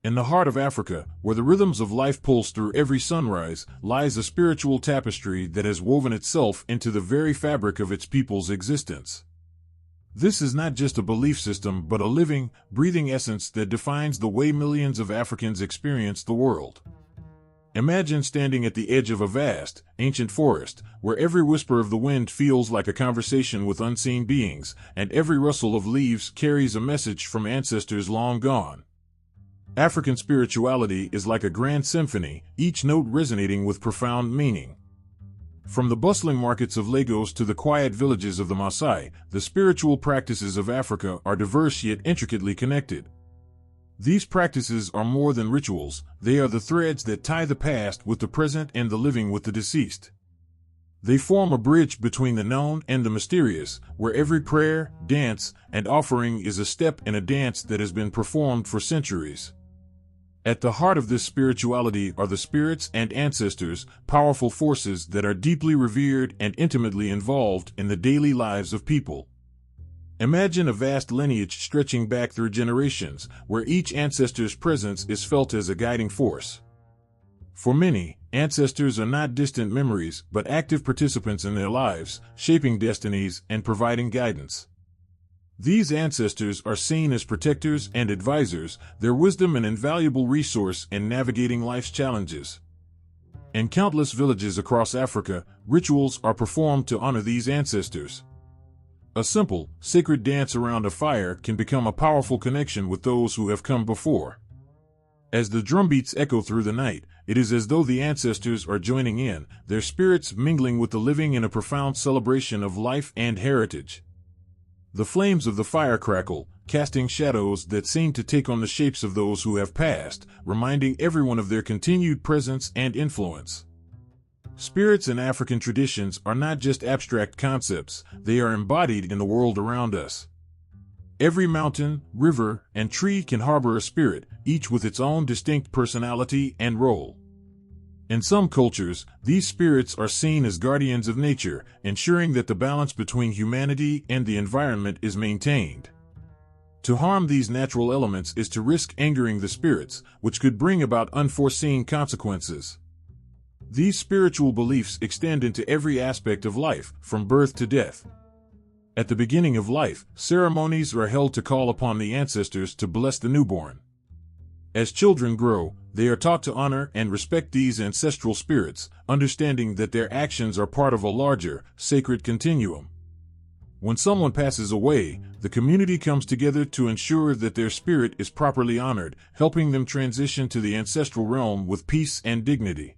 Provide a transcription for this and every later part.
In the heart of Africa, where the rhythms of life pulse through every sunrise, lies a spiritual tapestry that has woven itself into the very fabric of its people's existence. This is not just a belief system but a living, breathing essence that defines the way millions of Africans experience the world. Imagine standing at the edge of a vast, ancient forest, where every whisper of the wind feels like a conversation with unseen beings, and every rustle of leaves carries a message from ancestors long gone. African spirituality is like a grand symphony, each note resonating with profound meaning. From the bustling markets of Lagos to the quiet villages of the Maasai, the spiritual practices of Africa are diverse yet intricately connected. These practices are more than rituals, they are the threads that tie the past with the present and the living with the deceased. They form a bridge between the known and the mysterious, where every prayer, dance, and offering is a step in a dance that has been performed for centuries. At the heart of this spirituality are the spirits and ancestors, powerful forces that are deeply revered and intimately involved in the daily lives of people. Imagine a vast lineage stretching back through generations, where each ancestor's presence is felt as a guiding force. For many, ancestors are not distant memories but active participants in their lives, shaping destinies and providing guidance. These ancestors are seen as protectors and advisors, their wisdom an invaluable resource in navigating life's challenges. In countless villages across Africa, rituals are performed to honor these ancestors. A simple, sacred dance around a fire can become a powerful connection with those who have come before. As the drumbeats echo through the night, it is as though the ancestors are joining in, their spirits mingling with the living in a profound celebration of life and heritage. The flames of the fire crackle, casting shadows that seem to take on the shapes of those who have passed, reminding everyone of their continued presence and influence. Spirits in African traditions are not just abstract concepts, they are embodied in the world around us. Every mountain, river, and tree can harbor a spirit, each with its own distinct personality and role. In some cultures, these spirits are seen as guardians of nature, ensuring that the balance between humanity and the environment is maintained. To harm these natural elements is to risk angering the spirits, which could bring about unforeseen consequences. These spiritual beliefs extend into every aspect of life, from birth to death. At the beginning of life, ceremonies are held to call upon the ancestors to bless the newborn. As children grow, they are taught to honor and respect these ancestral spirits, understanding that their actions are part of a larger, sacred continuum. When someone passes away, the community comes together to ensure that their spirit is properly honored, helping them transition to the ancestral realm with peace and dignity.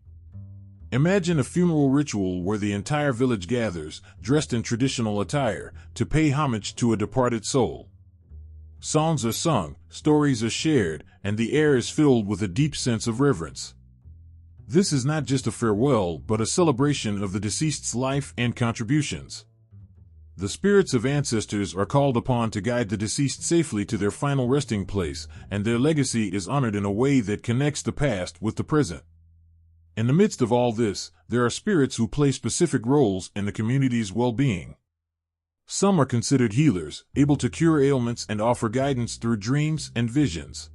Imagine a funeral ritual where the entire village gathers, dressed in traditional attire, to pay homage to a departed soul. Songs are sung, stories are shared, and the air is filled with a deep sense of reverence. This is not just a farewell but a celebration of the deceased's life and contributions. The spirits of ancestors are called upon to guide the deceased safely to their final resting place, and their legacy is honored in a way that connects the past with the present. In the midst of all this, there are spirits who play specific roles in the community's well-being. Some are considered healers, able to cure ailments and offer guidance through dreams and visions.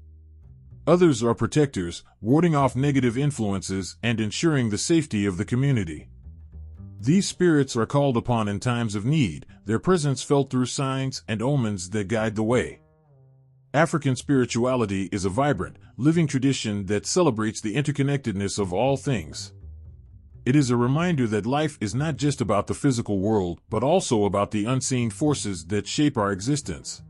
Others are protectors, warding off negative influences and ensuring the safety of the community. These spirits are called upon in times of need, their presence felt through signs and omens that guide the way. African spirituality is a vibrant, living tradition that celebrates the interconnectedness of all things. It is a reminder that life is not just about the physical world, but also about the unseen forces that shape our existence.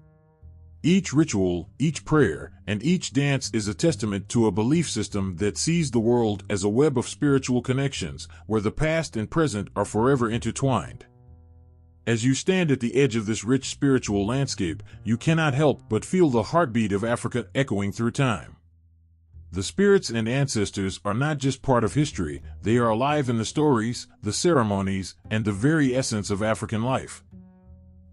Each ritual, each prayer, and each dance is a testament to a belief system that sees the world as a web of spiritual connections, where the past and present are forever intertwined. As you stand at the edge of this rich spiritual landscape, you cannot help but feel the heartbeat of Africa echoing through time. The spirits and ancestors are not just part of history, they are alive in the stories, the ceremonies, and the very essence of African life.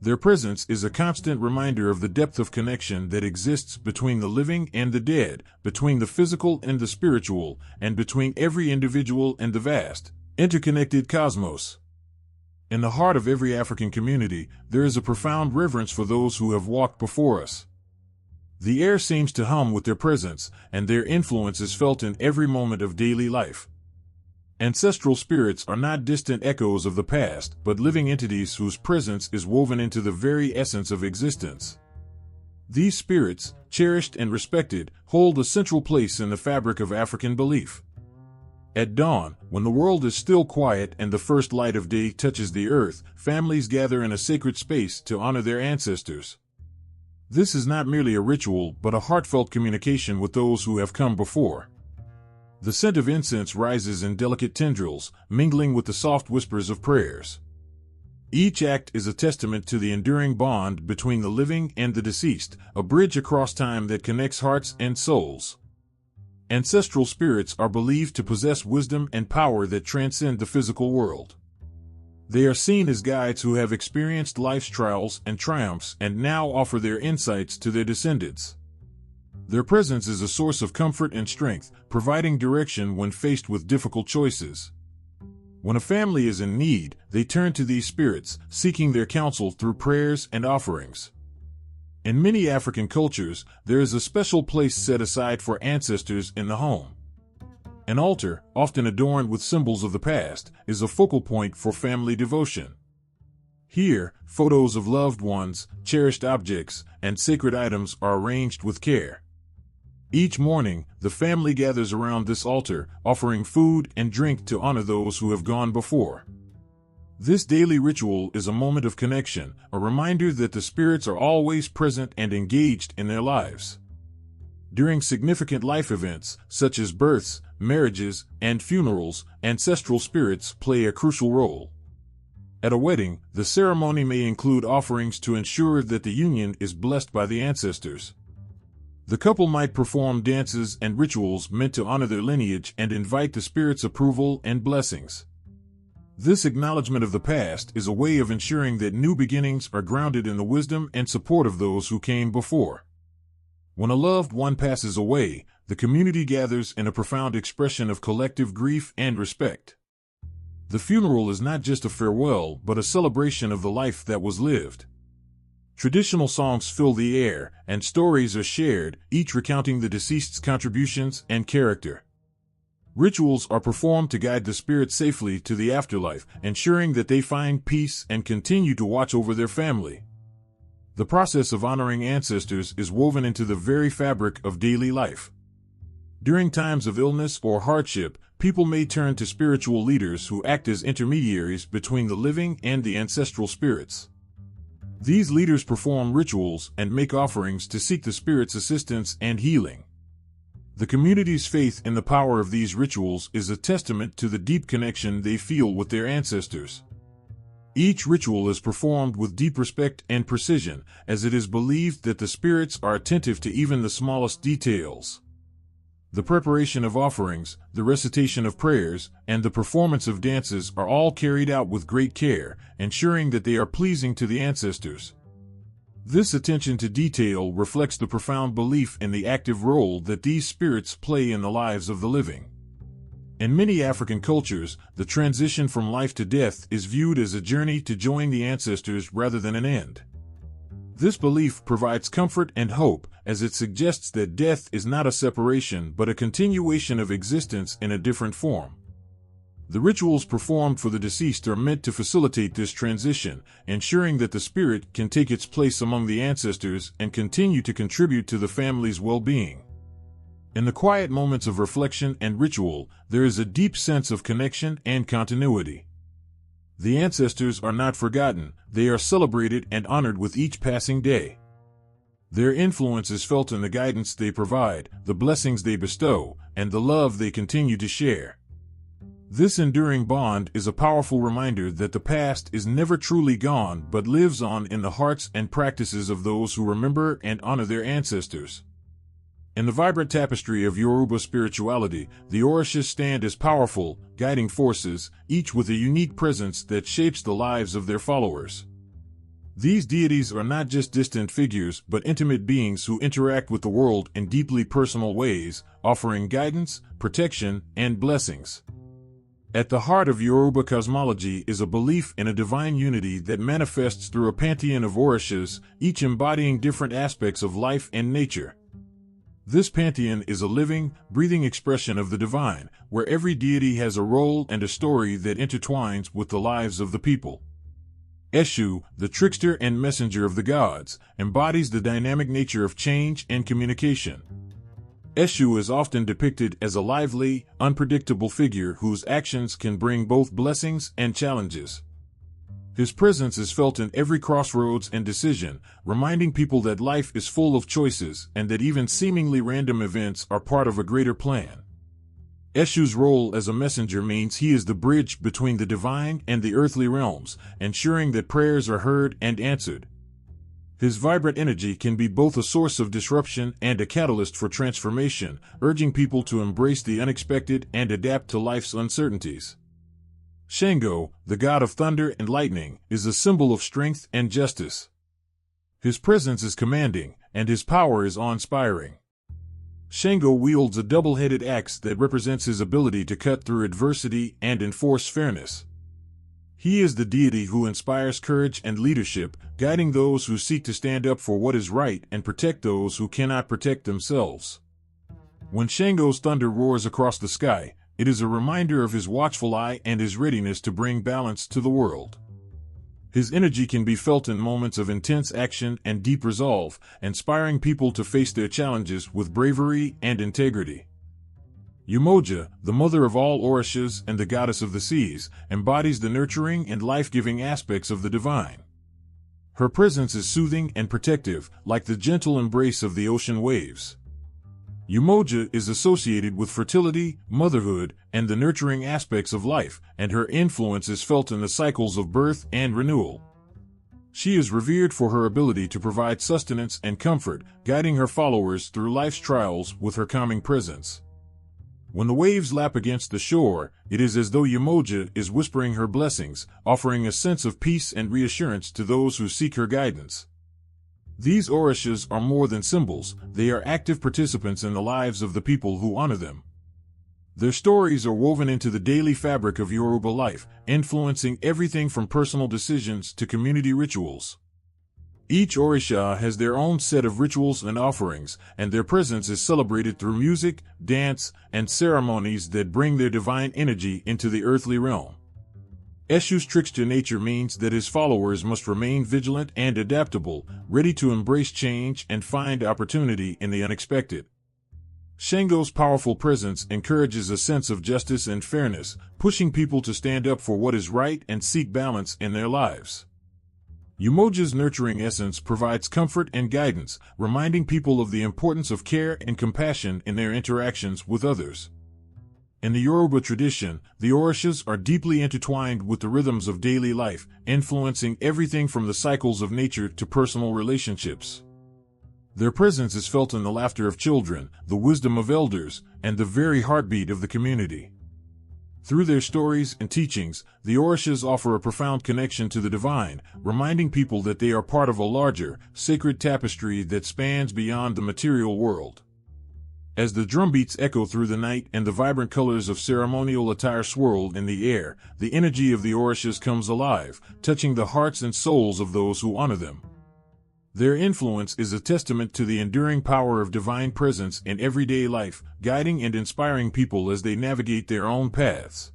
Their presence is a constant reminder of the depth of connection that exists between the living and the dead, between the physical and the spiritual, and between every individual and the vast, interconnected cosmos. In the heart of every African community, there is a profound reverence for those who have walked before us. The air seems to hum with their presence, and their influence is felt in every moment of daily life. Ancestral spirits are not distant echoes of the past, but living entities whose presence is woven into the very essence of existence. These spirits, cherished and respected, hold a central place in the fabric of African belief. At dawn, when the world is still quiet and the first light of day touches the earth, families gather in a sacred space to honor their ancestors. This is not merely a ritual, but a heartfelt communication with those who have come before. The scent of incense rises in delicate tendrils, mingling with the soft whispers of prayers. Each act is a testament to the enduring bond between the living and the deceased, a bridge across time that connects hearts and souls. Ancestral spirits are believed to possess wisdom and power that transcend the physical world. They are seen as guides who have experienced life's trials and triumphs and now offer their insights to their descendants. Their presence is a source of comfort and strength, providing direction when faced with difficult choices. When a family is in need, they turn to these spirits, seeking their counsel through prayers and offerings. In many African cultures, there is a special place set aside for ancestors in the home. An altar, often adorned with symbols of the past, is a focal point for family devotion. Here, photos of loved ones, cherished objects, and sacred items are arranged with care. Each morning, the family gathers around this altar, offering food and drink to honor those who have gone before. This daily ritual is a moment of connection, a reminder that the spirits are always present and engaged in their lives. During significant life events, such as births, marriages, and funerals, ancestral spirits play a crucial role. At a wedding, the ceremony may include offerings to ensure that the union is blessed by the ancestors. The couple might perform dances and rituals meant to honor their lineage and invite the spirits' approval and blessings. This acknowledgement of the past is a way of ensuring that new beginnings are grounded in the wisdom and support of those who came before. When a loved one passes away, the community gathers in a profound expression of collective grief and respect. The funeral is not just a farewell, but a celebration of the life that was lived. Traditional songs fill the air, and stories are shared, each recounting the deceased's contributions and character. Rituals are performed to guide the spirit safely to the afterlife, ensuring that they find peace and continue to watch over their family. The process of honoring ancestors is woven into the very fabric of daily life. During times of illness or hardship, people may turn to spiritual leaders who act as intermediaries between the living and the ancestral spirits. These leaders perform rituals and make offerings to seek the spirits' assistance and healing. The community's faith in the power of these rituals is a testament to the deep connection they feel with their ancestors. Each ritual is performed with deep respect and precision, as it is believed that the spirits are attentive to even the smallest details. The preparation of offerings, the recitation of prayers, and the performance of dances are all carried out with great care, ensuring that they are pleasing to the ancestors. This attention to detail reflects the profound belief in the active role that these spirits play in the lives of the living. In many African cultures, the transition from life to death is viewed as a journey to join the ancestors rather than an end. This belief provides comfort and hope, as it suggests that death is not a separation but a continuation of existence in a different form. The rituals performed for the deceased are meant to facilitate this transition, ensuring that the spirit can take its place among the ancestors and continue to contribute to the family's well-being. In the quiet moments of reflection and ritual, there is a deep sense of connection and continuity. The ancestors are not forgotten, they are celebrated and honored with each passing day. Their influence is felt in the guidance they provide, the blessings they bestow, and the love they continue to share. This enduring bond is a powerful reminder that the past is never truly gone but lives on in the hearts and practices of those who remember and honor their ancestors. In the vibrant tapestry of Yoruba spirituality, the Orishas stand as powerful, guiding forces, each with a unique presence that shapes the lives of their followers. These deities are not just distant figures but intimate beings who interact with the world in deeply personal ways, offering guidance, protection, and blessings. At the heart of Yoruba cosmology is a belief in a divine unity that manifests through a pantheon of orishas, each embodying different aspects of life and nature. This pantheon is a living, breathing expression of the divine, where every deity has a role and a story that intertwines with the lives of the people. Eshu, the trickster and messenger of the gods, embodies the dynamic nature of change and communication. Eshu is often depicted as a lively, unpredictable figure whose actions can bring both blessings and challenges. His presence is felt in every crossroads and decision, reminding people that life is full of choices and that even seemingly random events are part of a greater plan. Eshu's role as a messenger means he is the bridge between the divine and the earthly realms, ensuring that prayers are heard and answered. His vibrant energy can be both a source of disruption and a catalyst for transformation, urging people to embrace the unexpected and adapt to life's uncertainties. Shango, the god of thunder and lightning, is a symbol of strength and justice. His presence is commanding, and his power is awe-inspiring. Shango wields a double-headed axe that represents his ability to cut through adversity and enforce fairness. He is the deity who inspires courage and leadership, guiding those who seek to stand up for what is right and protect those who cannot protect themselves. When Shango's thunder roars across the sky, it is a reminder of his watchful eye and his readiness to bring balance to the world. His energy can be felt in moments of intense action and deep resolve, inspiring people to face their challenges with bravery and integrity. Umoja, the mother of all orishas and the goddess of the seas, embodies the nurturing and life-giving aspects of the divine. Her presence is soothing and protective, like the gentle embrace of the ocean waves. Umoja is associated with fertility, motherhood, and the nurturing aspects of life, and her influence is felt in the cycles of birth and renewal. She is revered for her ability to provide sustenance and comfort, guiding her followers through life's trials with her calming presence. When the waves lap against the shore, it is as though Umoja is whispering her blessings, offering a sense of peace and reassurance to those who seek her guidance. These orishas are more than symbols, they are active participants in the lives of the people who honor them. Their stories are woven into the daily fabric of Yoruba life, influencing everything from personal decisions to community rituals. Each orisha has their own set of rituals and offerings, and their presence is celebrated through music, dance, and ceremonies that bring their divine energy into the earthly realm. Eshu's trickster nature means that his followers must remain vigilant and adaptable, ready to embrace change and find opportunity in the unexpected. Shango's powerful presence encourages a sense of justice and fairness, pushing people to stand up for what is right and seek balance in their lives. Umoja's nurturing essence provides comfort and guidance, reminding people of the importance of care and compassion in their interactions with others. In the Yoruba tradition, the orishas are deeply intertwined with the rhythms of daily life, influencing everything from the cycles of nature to personal relationships. Their presence is felt in the laughter of children, the wisdom of elders, and the very heartbeat of the community. Through their stories and teachings, the orishas offer a profound connection to the divine, reminding people that they are part of a larger, sacred tapestry that spans beyond the material world. As the drumbeats echo through the night and the vibrant colors of ceremonial attire swirl in the air, the energy of the orishas comes alive, touching the hearts and souls of those who honor them. Their influence is a testament to the enduring power of divine presence in everyday life, guiding and inspiring people as they navigate their own paths.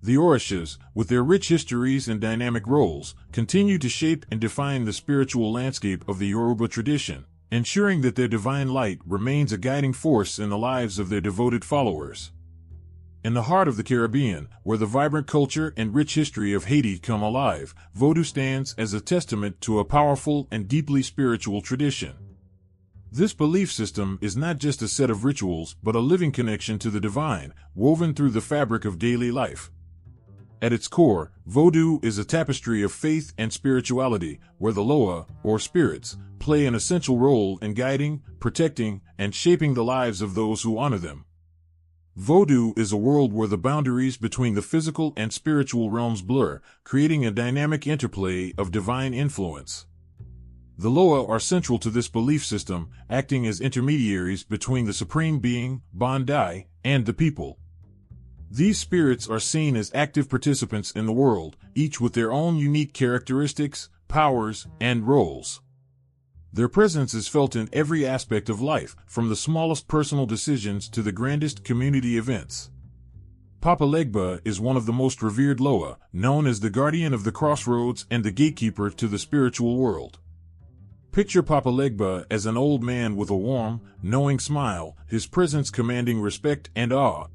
The orishas, with their rich histories and dynamic roles, continue to shape and define the spiritual landscape of the Yoruba tradition, ensuring that their divine light remains a guiding force in the lives of their devoted followers. In the heart of the Caribbean, where the vibrant culture and rich history of Haiti come alive, Vodou stands as a testament to a powerful and deeply spiritual tradition. This belief system is not just a set of rituals but a living connection to the divine, woven through the fabric of daily life. At its core, Vodou is a tapestry of faith and spirituality, where the Loa, or spirits, play an essential role in guiding, protecting, and shaping the lives of those who honor them. Vodou is a world where the boundaries between the physical and spiritual realms blur, creating a dynamic interplay of divine influence. The Loa are central to this belief system, acting as intermediaries between the Supreme Being, Bandai, and the people. These spirits are seen as active participants in the world, each with their own unique characteristics, powers, and roles. Their presence is felt in every aspect of life, from the smallest personal decisions to the grandest community events. Papa Legba is one of the most revered Loa, known as the guardian of the crossroads and the gatekeeper to the spiritual world. Picture Papa Legba as an old man with a warm, knowing smile, his presence commanding respect and awe.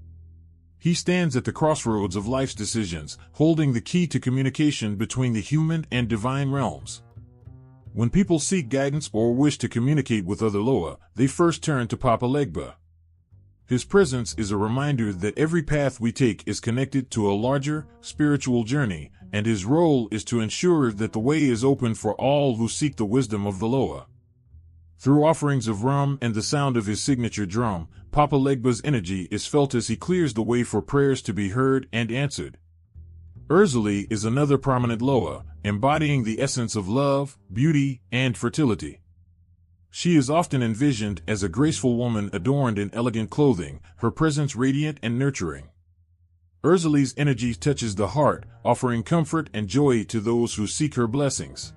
He stands at the crossroads of life's decisions, holding the key to communication between the human and divine realms. When people seek guidance or wish to communicate with other Loa, they first turn to Papa Legba. His presence is a reminder that every path we take is connected to a larger, spiritual journey, and his role is to ensure that the way is open for all who seek the wisdom of the Loa. Through offerings of rum and the sound of his signature drum, Papa Legba's energy is felt as he clears the way for prayers to be heard and answered. Urzali is another prominent Loa, embodying the essence of love, beauty, and fertility. She is often envisioned as a graceful woman adorned in elegant clothing, her presence radiant and nurturing. Urzali's energy touches the heart, offering comfort and joy to those who seek her blessings.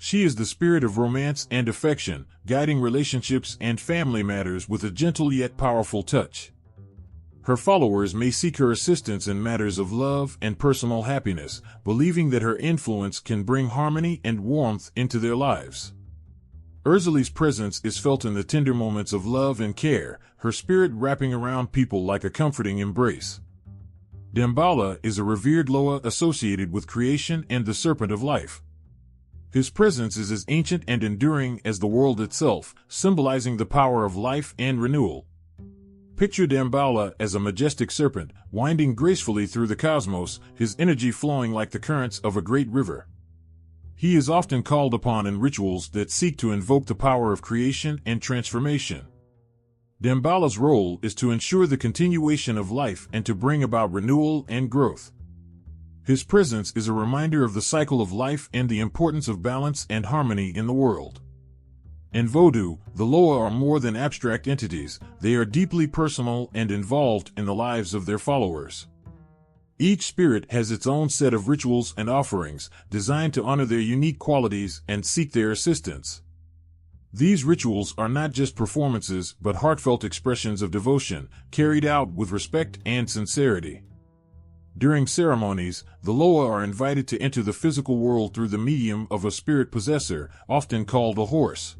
She is the spirit of romance and affection, guiding relationships and family matters with a gentle yet powerful touch. Her followers may seek her assistance in matters of love and personal happiness, believing that her influence can bring harmony and warmth into their lives. Urzali's presence is felt in the tender moments of love and care, her spirit wrapping around people like a comforting embrace. Dambala is a revered Loa associated with creation and the serpent of life. His presence is as ancient and enduring as the world itself, symbolizing the power of life and renewal. Picture Dambala as a majestic serpent, winding gracefully through the cosmos, his energy flowing like the currents of a great river. He is often called upon in rituals that seek to invoke the power of creation and transformation. Dambala's role is to ensure the continuation of life and to bring about renewal and growth. His presence is a reminder of the cycle of life and the importance of balance and harmony in the world. In Vodou, the Loa are more than abstract entities, they are deeply personal and involved in the lives of their followers. Each spirit has its own set of rituals and offerings, designed to honor their unique qualities and seek their assistance. These rituals are not just performances but heartfelt expressions of devotion, carried out with respect and sincerity. During ceremonies, the Loa are invited to enter the physical world through the medium of a spirit possessor, often called a horse.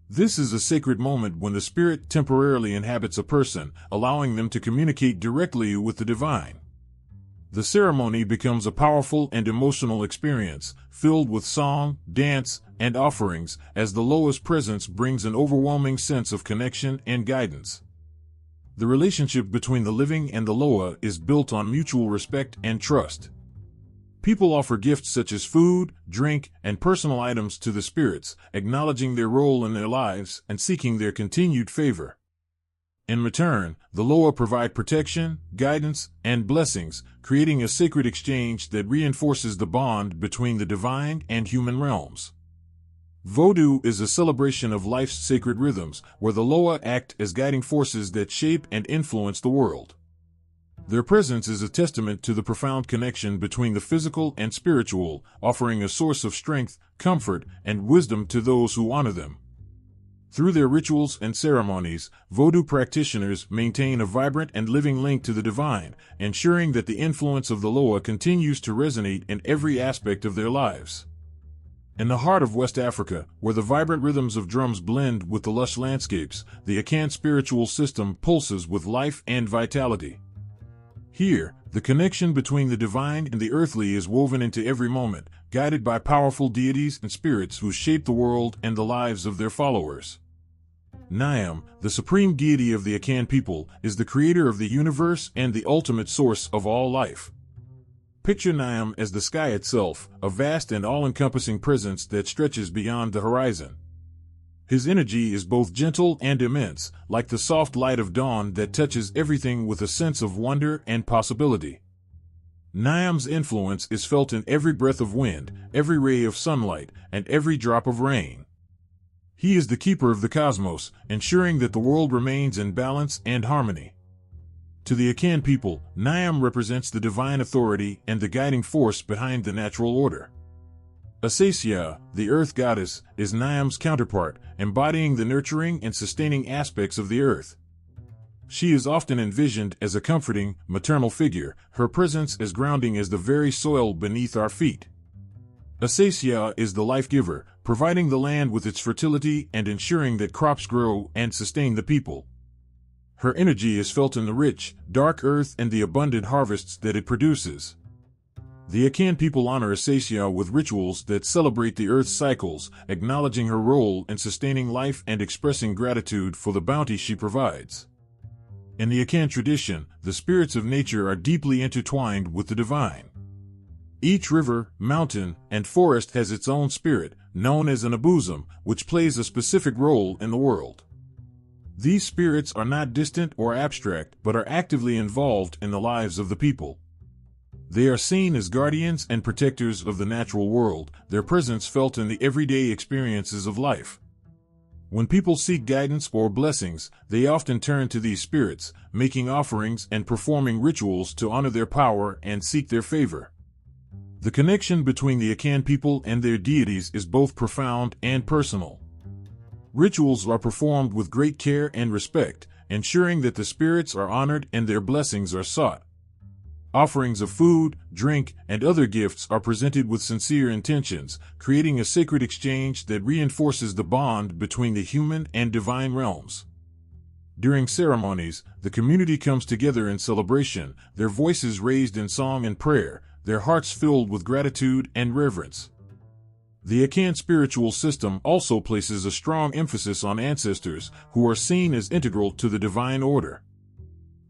This is a sacred moment when the spirit temporarily inhabits a person, allowing them to communicate directly with the divine. The ceremony becomes a powerful and emotional experience, filled with song, dance, and offerings, as the Loa's presence brings an overwhelming sense of connection and guidance. The relationship between the living and the Loa is built on mutual respect and trust. People offer gifts such as food, drink, and personal items to the spirits, acknowledging their role in their lives and seeking their continued favor. In return, the Loa provide protection, guidance, and blessings, creating a sacred exchange that reinforces the bond between the divine and human realms. Vodou is a celebration of life's sacred rhythms, where the Loa act as guiding forces that shape and influence the world. Their presence is a testament to the profound connection between the physical and spiritual, offering a source of strength, comfort, and wisdom to those who honor them. Through their rituals and ceremonies, Vodou practitioners maintain a vibrant and living link to the divine, ensuring that the influence of the Loa continues to resonate in every aspect of their lives. In the heart of West Africa, where the vibrant rhythms of drums blend with the lush landscapes, the Akan spiritual system pulses with life and vitality. Here, the connection between the divine and the earthly is woven into every moment, guided by powerful deities and spirits who shape the world and the lives of their followers. Nyam, the supreme deity of the Akan people, is the creator of the universe and the ultimate source of all life. Picture Nyam as the sky itself, a vast and all-encompassing presence that stretches beyond the horizon. His energy is both gentle and immense, like the soft light of dawn that touches everything with a sense of wonder and possibility. Nyam's influence is felt in every breath of wind, every ray of sunlight, and every drop of rain. He is the keeper of the cosmos, ensuring that the world remains in balance and harmony. To the Akan people, Niam represents the divine authority and the guiding force behind the natural order. Acacia, the earth goddess, is Niam's counterpart, embodying the nurturing and sustaining aspects of the earth. She is often envisioned as a comforting, maternal figure, her presence as grounding as the very soil beneath our feet. Acacia is the life-giver, providing the land with its fertility and ensuring that crops grow and sustain the people. Her energy is felt in the rich, dark earth and the abundant harvests that it produces. The Akan people honor Acacia with rituals that celebrate the earth's cycles, acknowledging her role in sustaining life and expressing gratitude for the bounty she provides. In the Akan tradition, the spirits of nature are deeply intertwined with the divine. Each river, mountain, and forest has its own spirit, known as an abuzum, which plays a specific role in the world. These spirits are not distant or abstract, but are actively involved in the lives of the people. They are seen as guardians and protectors of the natural world, their presence felt in the everyday experiences of life. When people seek guidance or blessings, they often turn to these spirits, making offerings and performing rituals to honor their power and seek their favor. The connection between the Akan people and their deities is both profound and personal. Rituals are performed with great care and respect, ensuring that the spirits are honored and their blessings are sought. Offerings of food, drink, and other gifts are presented with sincere intentions, creating a sacred exchange that reinforces the bond between the human and divine realms. During ceremonies, the community comes together in celebration, their voices raised in song and prayer, their hearts filled with gratitude and reverence. The Akan spiritual system also places a strong emphasis on ancestors, who are seen as integral to the divine order.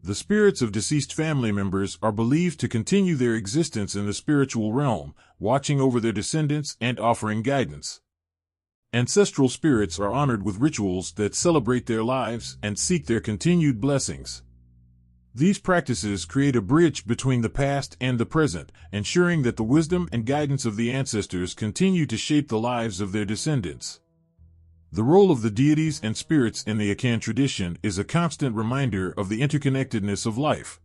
The spirits of deceased family members are believed to continue their existence in the spiritual realm, watching over their descendants and offering guidance. Ancestral spirits are honored with rituals that celebrate their lives and seek their continued blessings. These practices create a bridge between the past and the present, ensuring that the wisdom and guidance of the ancestors continue to shape the lives of their descendants. The role of the deities and spirits in the Akan tradition is a constant reminder of the interconnectedness of life.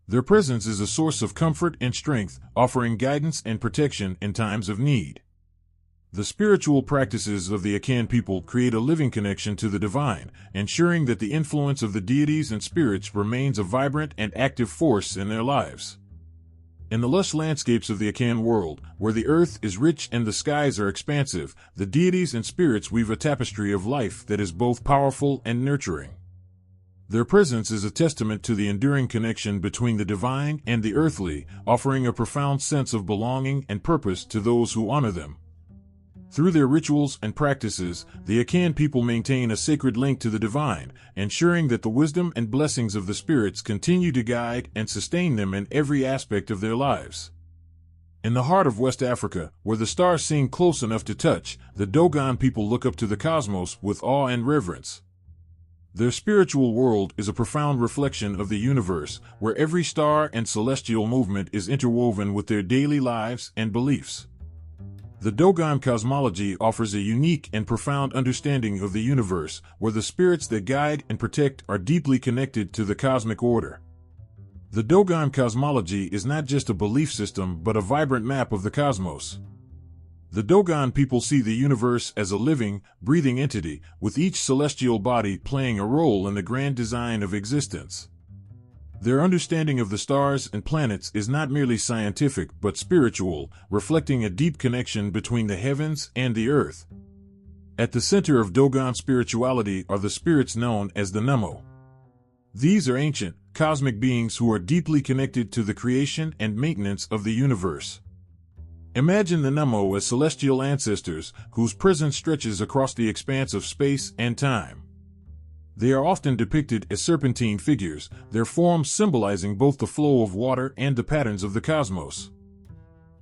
Their presence is a source of comfort and strength, offering guidance and protection in times of need. The spiritual practices of the Akan people create a living connection to the divine, ensuring that the influence of the deities and spirits remains a vibrant and active force in their lives. In the lush landscapes of the Akan world, where the earth is rich and the skies are expansive, the deities and spirits weave a tapestry of life that is both powerful and nurturing. Their presence is a testament to the enduring connection between the divine and the earthly, offering a profound sense of belonging and purpose to those who honor them. Through their rituals and practices, the Akan people maintain a sacred link to the divine, ensuring that the wisdom and blessings of the spirits continue to guide and sustain them in every aspect of their lives. In the heart of West Africa, where the stars seem close enough to touch, the Dogon people look up to the cosmos with awe and reverence. Their spiritual world is a profound reflection of the universe, where every star and celestial movement is interwoven with their daily lives and beliefs. The Dogon cosmology offers a unique and profound understanding of the universe, where the spirits that guide and protect are deeply connected to the cosmic order. The Dogon cosmology is not just a belief system but a vibrant map of the cosmos. The Dogon people see the universe as a living, breathing entity, with each celestial body playing a role in the grand design of existence. Their understanding of the stars and planets is not merely scientific but spiritual, reflecting a deep connection between the heavens and the earth. At the center of Dogon spirituality are the spirits known as the Nemo. These are ancient, cosmic beings who are deeply connected to the creation and maintenance of the universe. Imagine the Nemo as celestial ancestors whose presence stretches across the expanse of space and time. They are often depicted as serpentine figures, their forms symbolizing both the flow of water and the patterns of the cosmos.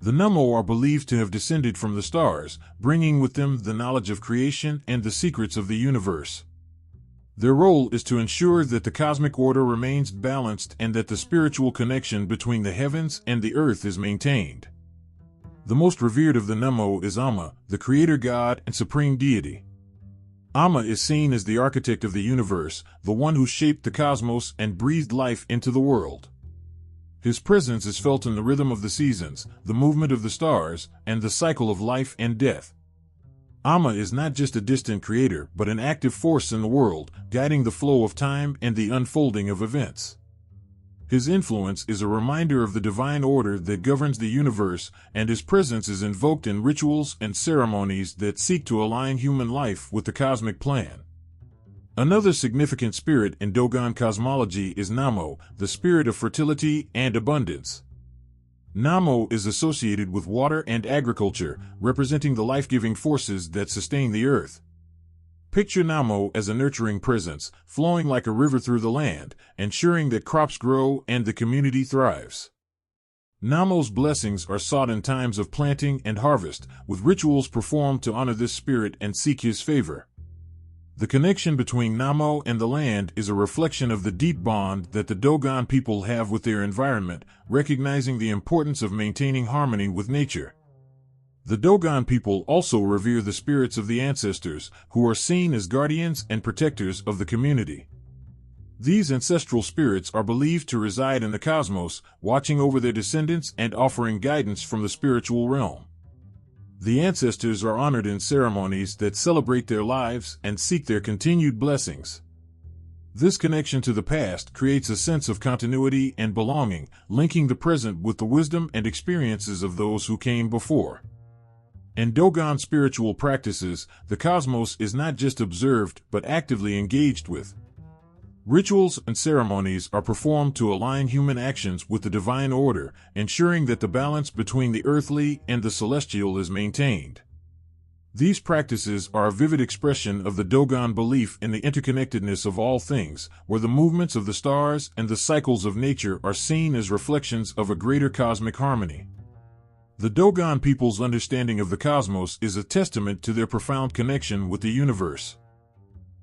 The Nemo are believed to have descended from the stars, bringing with them the knowledge of creation and the secrets of the universe. Their role is to ensure that the cosmic order remains balanced and that the spiritual connection between the heavens and the earth is maintained. The most revered of the Nemo is Amma, the creator god and supreme deity. Amma is seen as the architect of the universe, the one who shaped the cosmos and breathed life into the world. His presence is felt in the rhythm of the seasons, the movement of the stars, and the cycle of life and death. Amma is not just a distant creator, but an active force in the world, guiding the flow of time and the unfolding of events. His influence is a reminder of the divine order that governs the universe, and his presence is invoked in rituals and ceremonies that seek to align human life with the cosmic plan. Another significant spirit in Dogon cosmology is Namo, the spirit of fertility and abundance. Namo is associated with water and agriculture, representing the life-giving forces that sustain the earth. Picture Namo as a nurturing presence, flowing like a river through the land, ensuring that crops grow and the community thrives. Namo's blessings are sought in times of planting and harvest, with rituals performed to honor this spirit and seek his favor. The connection between Namo and the land is a reflection of the deep bond that the Dogon people have with their environment, recognizing the importance of maintaining harmony with nature. The Dogon people also revere the spirits of the ancestors, who are seen as guardians and protectors of the community. These ancestral spirits are believed to reside in the cosmos, watching over their descendants and offering guidance from the spiritual realm. The ancestors are honored in ceremonies that celebrate their lives and seek their continued blessings. This connection to the past creates a sense of continuity and belonging, linking the present with the wisdom and experiences of those who came before. In Dogon spiritual practices, the cosmos is not just observed but actively engaged with. Rituals and ceremonies are performed to align human actions with the divine order, ensuring that the balance between the earthly and the celestial is maintained. These practices are a vivid expression of the Dogon belief in the interconnectedness of all things, where the movements of the stars and the cycles of nature are seen as reflections of a greater cosmic harmony. The Dogon people's understanding of the cosmos is a testament to their profound connection with the universe.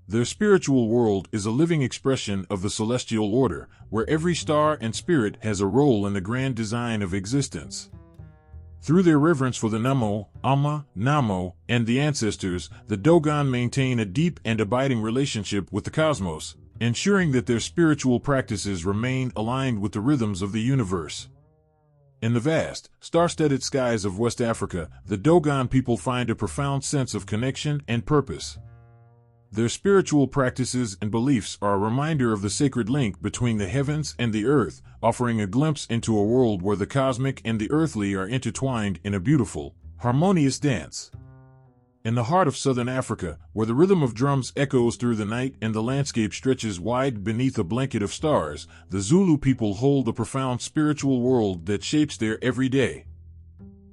Their spiritual world is a living expression of the celestial order, where every star and spirit has a role in the grand design of existence. Through their reverence for the Namo, Amma, Namo, and the ancestors, the Dogon maintain a deep and abiding relationship with the cosmos, ensuring that their spiritual practices remain aligned with the rhythms of the universe. In the vast, star-studded skies of West Africa, the Dogon people find a profound sense of connection and purpose. Their spiritual practices and beliefs are a reminder of the sacred link between the heavens and the earth, offering a glimpse into a world where the cosmic and the earthly are intertwined in a beautiful, harmonious dance. In the heart of southern Africa, where the rhythm of drums echoes through the night and the landscape stretches wide beneath a blanket of stars, the Zulu people hold a profound spiritual world that shapes their everyday.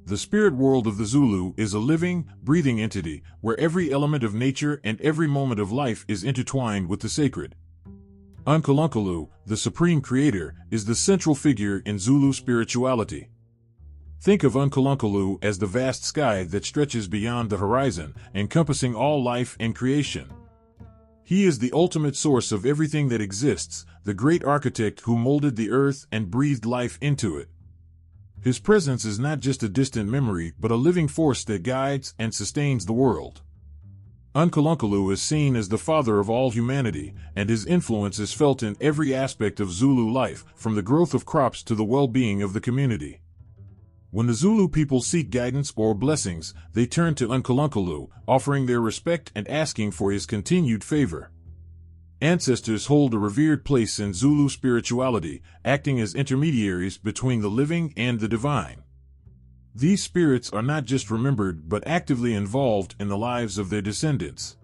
The spirit world of the Zulu is a living, breathing entity, where every element of nature and every moment of life is intertwined with the sacred. Unkulunkulu, the supreme creator, is the central figure in Zulu spirituality. Think of Unkulunkulu as the vast sky that stretches beyond the horizon, encompassing all life and creation. He is the ultimate source of everything that exists, the great architect who molded the earth and breathed life into it. His presence is not just a distant memory but a living force that guides and sustains the world. Unkulunkulu is seen as the father of all humanity, and his influence is felt in every aspect of Zulu life, from the growth of crops to the well-being of the community. When the Zulu people seek guidance or blessings, they turn to Unkulunkulu, offering their respect and asking for his continued favor. Ancestors hold a revered place in Zulu spirituality, acting as intermediaries between the living and the divine. These spirits are not just remembered but actively involved in the lives of their descendants.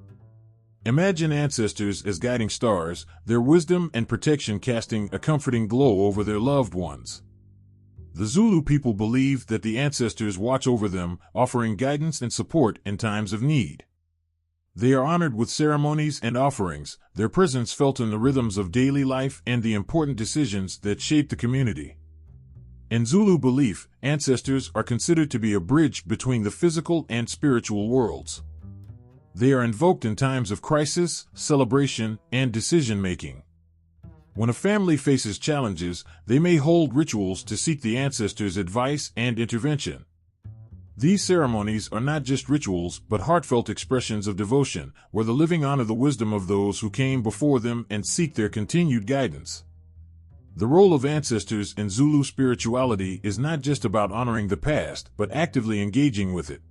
Imagine ancestors as guiding stars, their wisdom and protection casting a comforting glow over their loved ones. The Zulu people believe that the ancestors watch over them, offering guidance and support in times of need. They are honored with ceremonies and offerings, their presence felt in the rhythms of daily life and the important decisions that shape the community. In Zulu belief, ancestors are considered to be a bridge between the physical and spiritual worlds. They are invoked in times of crisis, celebration, and decision-making. When a family faces challenges, they may hold rituals to seek the ancestors' advice and intervention. These ceremonies are not just rituals, but heartfelt expressions of devotion, where the living honor the wisdom of those who came before them and seek their continued guidance. The role of ancestors in Zulu spirituality is not just about honoring the past, but actively engaging with it.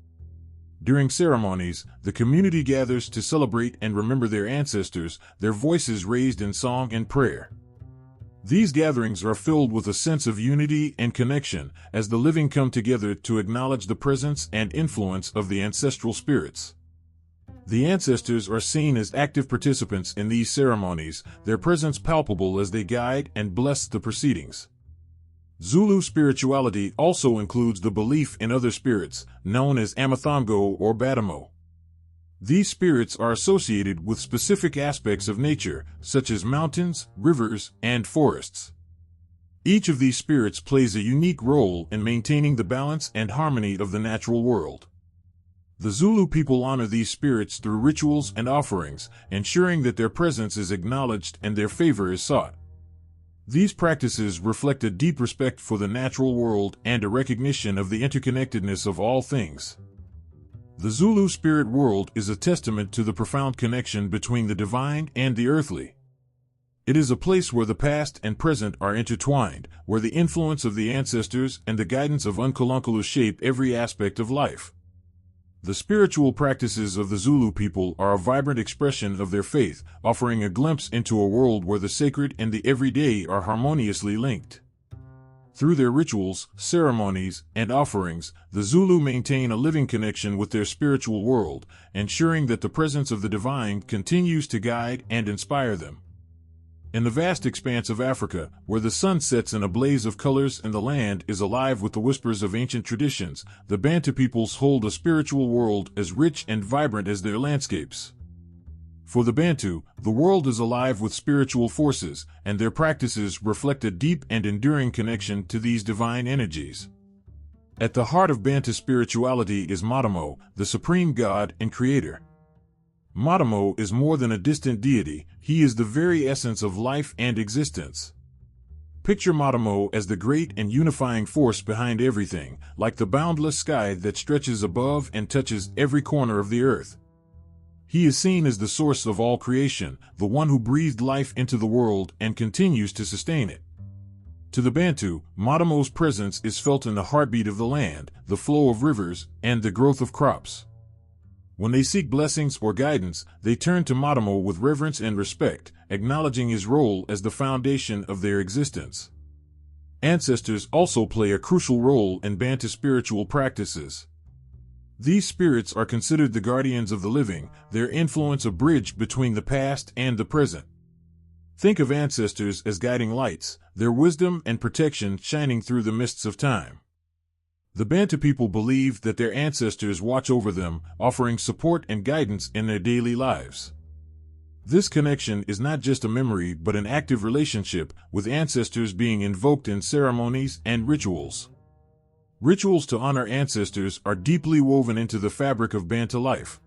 During ceremonies, the community gathers to celebrate and remember their ancestors, their voices raised in song and prayer. These gatherings are filled with a sense of unity and connection, as the living come together to acknowledge the presence and influence of the ancestral spirits. The ancestors are seen as active participants in these ceremonies, their presence palpable as they guide and bless the proceedings. Zulu spirituality also includes the belief in other spirits, known as Amathongo or Badamo. These spirits are associated with specific aspects of nature, such as mountains, rivers, and forests. Each of these spirits plays a unique role in maintaining the balance and harmony of the natural world. The Zulu people honor these spirits through rituals and offerings, ensuring that their presence is acknowledged and their favor is sought. These practices reflect a deep respect for the natural world and a recognition of the interconnectedness of all things. The Zulu spirit world is a testament to the profound connection between the divine and the earthly. It is a place where the past and present are intertwined, where the influence of the ancestors and the guidance of Unkulunkulu shape every aspect of life. The spiritual practices of the Zulu people are a vibrant expression of their faith, offering a glimpse into a world where the sacred and the everyday are harmoniously linked. Through their rituals, ceremonies, and offerings, the Zulu maintain a living connection with their spiritual world, ensuring that the presence of the divine continues to guide and inspire them. In the vast expanse of Africa, where the sun sets in a blaze of colors and the land is alive with the whispers of ancient traditions, the Bantu peoples hold a spiritual world as rich and vibrant as their landscapes. For the Bantu, the world is alive with spiritual forces, and their practices reflect a deep and enduring connection to these divine energies. At the heart of Bantu spirituality is Matamo, the supreme god and creator. Matamo is more than a distant deity, he is the very essence of life and existence. Picture Matamo as the great and unifying force behind everything, like the boundless sky that stretches above and touches every corner of the earth. He is seen as the source of all creation, the one who breathed life into the world and continues to sustain it. To the Bantu, Matamo's presence is felt in the heartbeat of the land, the flow of rivers, and the growth of crops. When they seek blessings or guidance, they turn to Matamo with reverence and respect, acknowledging his role as the foundation of their existence. Ancestors also play a crucial role in Bantu spiritual practices. These spirits are considered the guardians of the living, their influence a bridge between the past and the present. Think of ancestors as guiding lights, their wisdom and protection shining through the mists of time. The Bantu people believe that their ancestors watch over them, offering support and guidance in their daily lives. This connection is not just a memory but an active relationship, with ancestors being invoked in ceremonies and rituals. Rituals to honor ancestors are deeply woven into the fabric of Bantu life.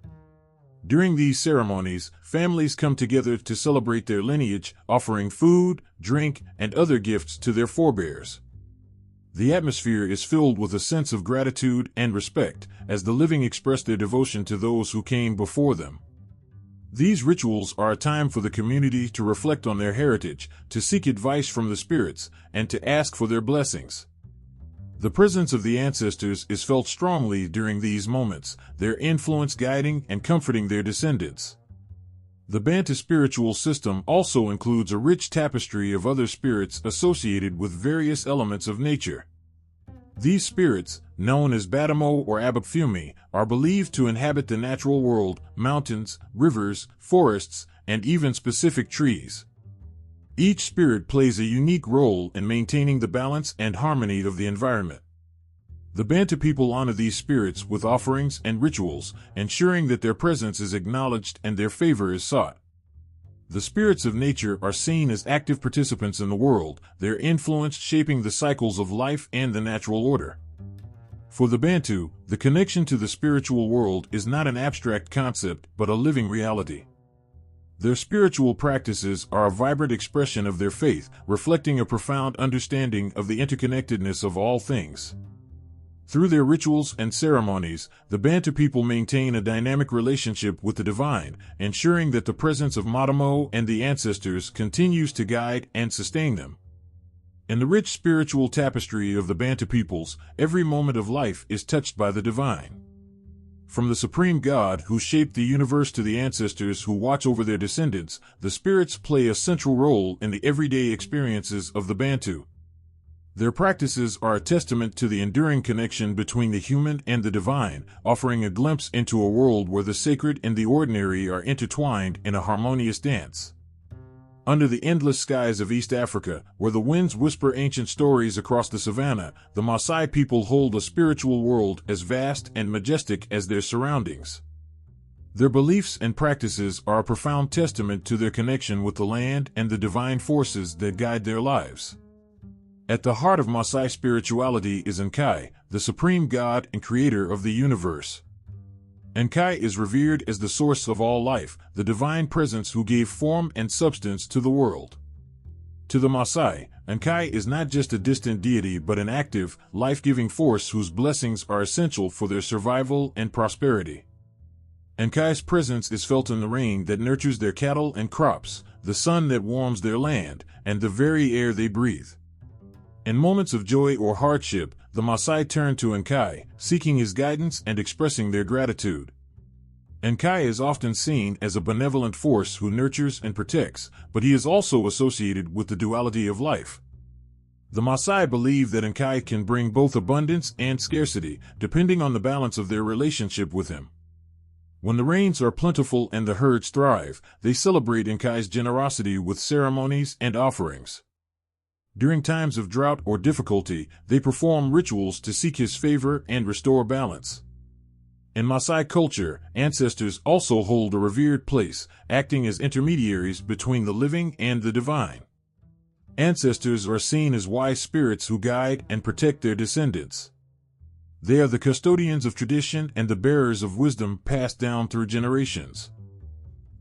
During these ceremonies, families come together to celebrate their lineage, offering food, drink, and other gifts to their forebears. The atmosphere is filled with a sense of gratitude and respect, as the living express their devotion to those who came before them. These rituals are a time for the community to reflect on their heritage, to seek advice from the spirits, and to ask for their blessings. The presence of the ancestors is felt strongly during these moments, their influence guiding and comforting their descendants. The Bantu spiritual system also includes a rich tapestry of other spirits associated with various elements of nature. These spirits, known as Badamo or Abapfumi, are believed to inhabit the natural world, mountains, rivers, forests, and even specific trees. Each spirit plays a unique role in maintaining the balance and harmony of the environment. The Bantu people honor these spirits with offerings and rituals, ensuring that their presence is acknowledged and their favor is sought. The spirits of nature are seen as active participants in the world, their influence shaping the cycles of life and the natural order. For the Bantu, the connection to the spiritual world is not an abstract concept but a living reality. Their spiritual practices are a vibrant expression of their faith, reflecting a profound understanding of the interconnectedness of all things. Through their rituals and ceremonies, the Bantu people maintain a dynamic relationship with the divine, ensuring that the presence of Matamo and the ancestors continues to guide and sustain them. In the rich spiritual tapestry of the Bantu peoples, every moment of life is touched by the divine. From the supreme God who shaped the universe to the ancestors who watch over their descendants, the spirits play a central role in the everyday experiences of the Bantu. Their practices are a testament to the enduring connection between the human and the divine, offering a glimpse into a world where the sacred and the ordinary are intertwined in a harmonious dance. Under the endless skies of East Africa, where the winds whisper ancient stories across the savannah, the Maasai people hold a spiritual world as vast and majestic as their surroundings. Their beliefs and practices are a profound testament to their connection with the land and the divine forces that guide their lives. At the heart of Maasai spirituality is Enkai, the supreme god and creator of the universe. Enkai is revered as the source of all life, the divine presence who gave form and substance to the world. To the Maasai, Enkai is not just a distant deity but an active, life-giving force whose blessings are essential for their survival and prosperity. Enkai's presence is felt in the rain that nurtures their cattle and crops, the sun that warms their land, and the very air they breathe. In moments of joy or hardship, the Maasai turn to Enkai, seeking his guidance and expressing their gratitude. Enkai is often seen as a benevolent force who nurtures and protects, but he is also associated with the duality of life. The Maasai believe that Enkai can bring both abundance and scarcity, depending on the balance of their relationship with him. When the rains are plentiful and the herds thrive, they celebrate Enkai's generosity with ceremonies and offerings. During times of drought or difficulty, they perform rituals to seek his favor and restore balance. In Maasai culture, ancestors also hold a revered place, acting as intermediaries between the living and the divine. Ancestors are seen as wise spirits who guide and protect their descendants. They are the custodians of tradition and the bearers of wisdom passed down through generations.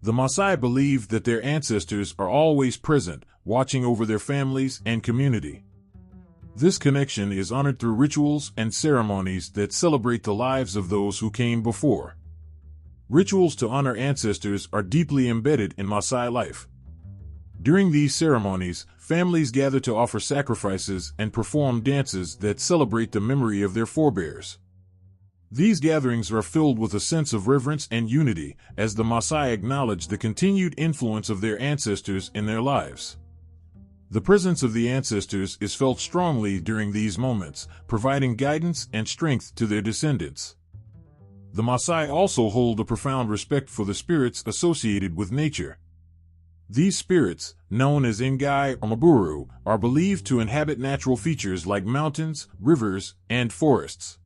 The Maasai believe that their ancestors are always present, watching over their families and community. This connection is honored through rituals and ceremonies that celebrate the lives of those who came before. Rituals to honor ancestors are deeply embedded in Maasai life. During these ceremonies, families gather to offer sacrifices and perform dances that celebrate the memory of their forebears. These gatherings are filled with a sense of reverence and unity, as the Maasai acknowledge the continued influence of their ancestors in their lives. The presence of the ancestors is felt strongly during these moments, providing guidance and strength to their descendants. The Maasai also hold a profound respect for the spirits associated with nature. These spirits, known as Ngai or Maburu, are believed to inhabit natural features like mountains, rivers, and forests.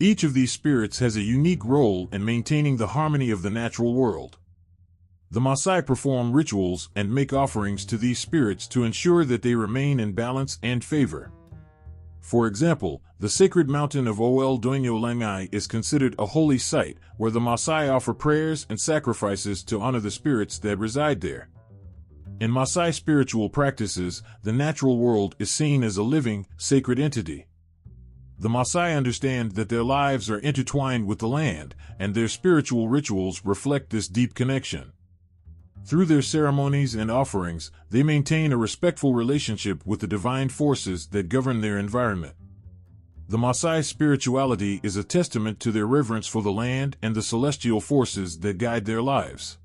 Each of these spirits has a unique role in maintaining the harmony of the natural world. The Maasai perform rituals and make offerings to these spirits to ensure that they remain in balance and favor. For example, the sacred mountain of Ol Doinyo Lengai is considered a holy site, where the Maasai offer prayers and sacrifices to honor the spirits that reside there. In Maasai spiritual practices, the natural world is seen as a living, sacred entity. The Maasai understand that their lives are intertwined with the land, and their spiritual rituals reflect this deep connection. Through their ceremonies and offerings, they maintain a respectful relationship with the divine forces that govern their environment. The Maasai spirituality is a testament to their reverence for the land and the celestial forces that guide their lives.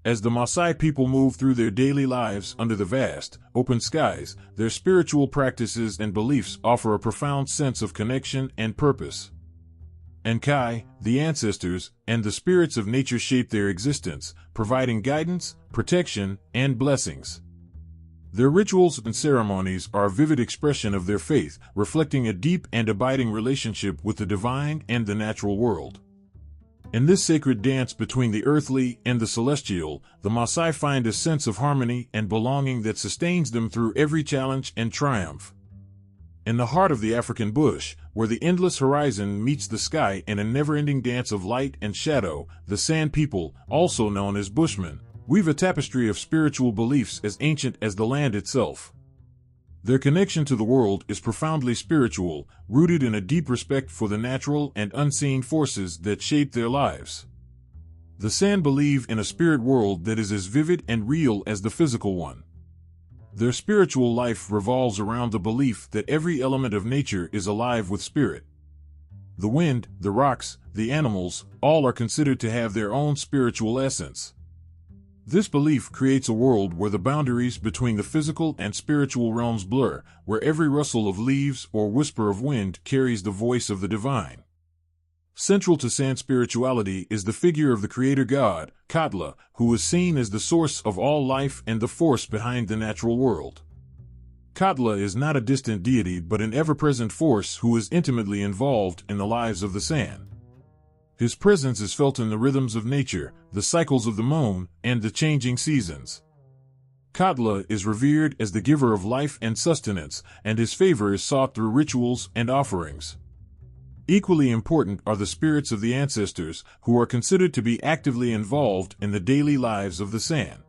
As the Maasai people move through their daily lives under the vast, open skies, their spiritual practices and beliefs offer a profound sense of connection and purpose. Enkai, the ancestors, and the spirits of nature shape their existence, providing guidance, protection, and blessings. Their rituals and ceremonies are a vivid expression of their faith, reflecting a deep and abiding relationship with the divine and the natural world. In this sacred dance between the earthly and the celestial, the Maasai find a sense of harmony and belonging that sustains them through every challenge and triumph. In the heart of the African bush, where the endless horizon meets the sky in a never-ending dance of light and shadow, the San people, also known as Bushmen, weave a tapestry of spiritual beliefs as ancient as the land itself. Their connection to the world is profoundly spiritual, rooted in a deep respect for the natural and unseen forces that shape their lives. The San believe in a spirit world that is as vivid and real as the physical one. Their spiritual life revolves around the belief that every element of nature is alive with spirit. The wind, the rocks, the animals, all are considered to have their own spiritual essence. This belief creates a world where the boundaries between the physical and spiritual realms blur, where every rustle of leaves or whisper of wind carries the voice of the divine. Central to San spirituality is the figure of the creator god, Katla, who is seen as the source of all life and the force behind the natural world. Katla is not a distant deity but an ever-present force who is intimately involved in the lives of the San. His presence is felt in the rhythms of nature, the cycles of the moon, and the changing seasons. Katla is revered as the giver of life and sustenance, and his favor is sought through rituals and offerings. Equally important are the spirits of the ancestors, who are considered to be actively involved in the daily lives of the San.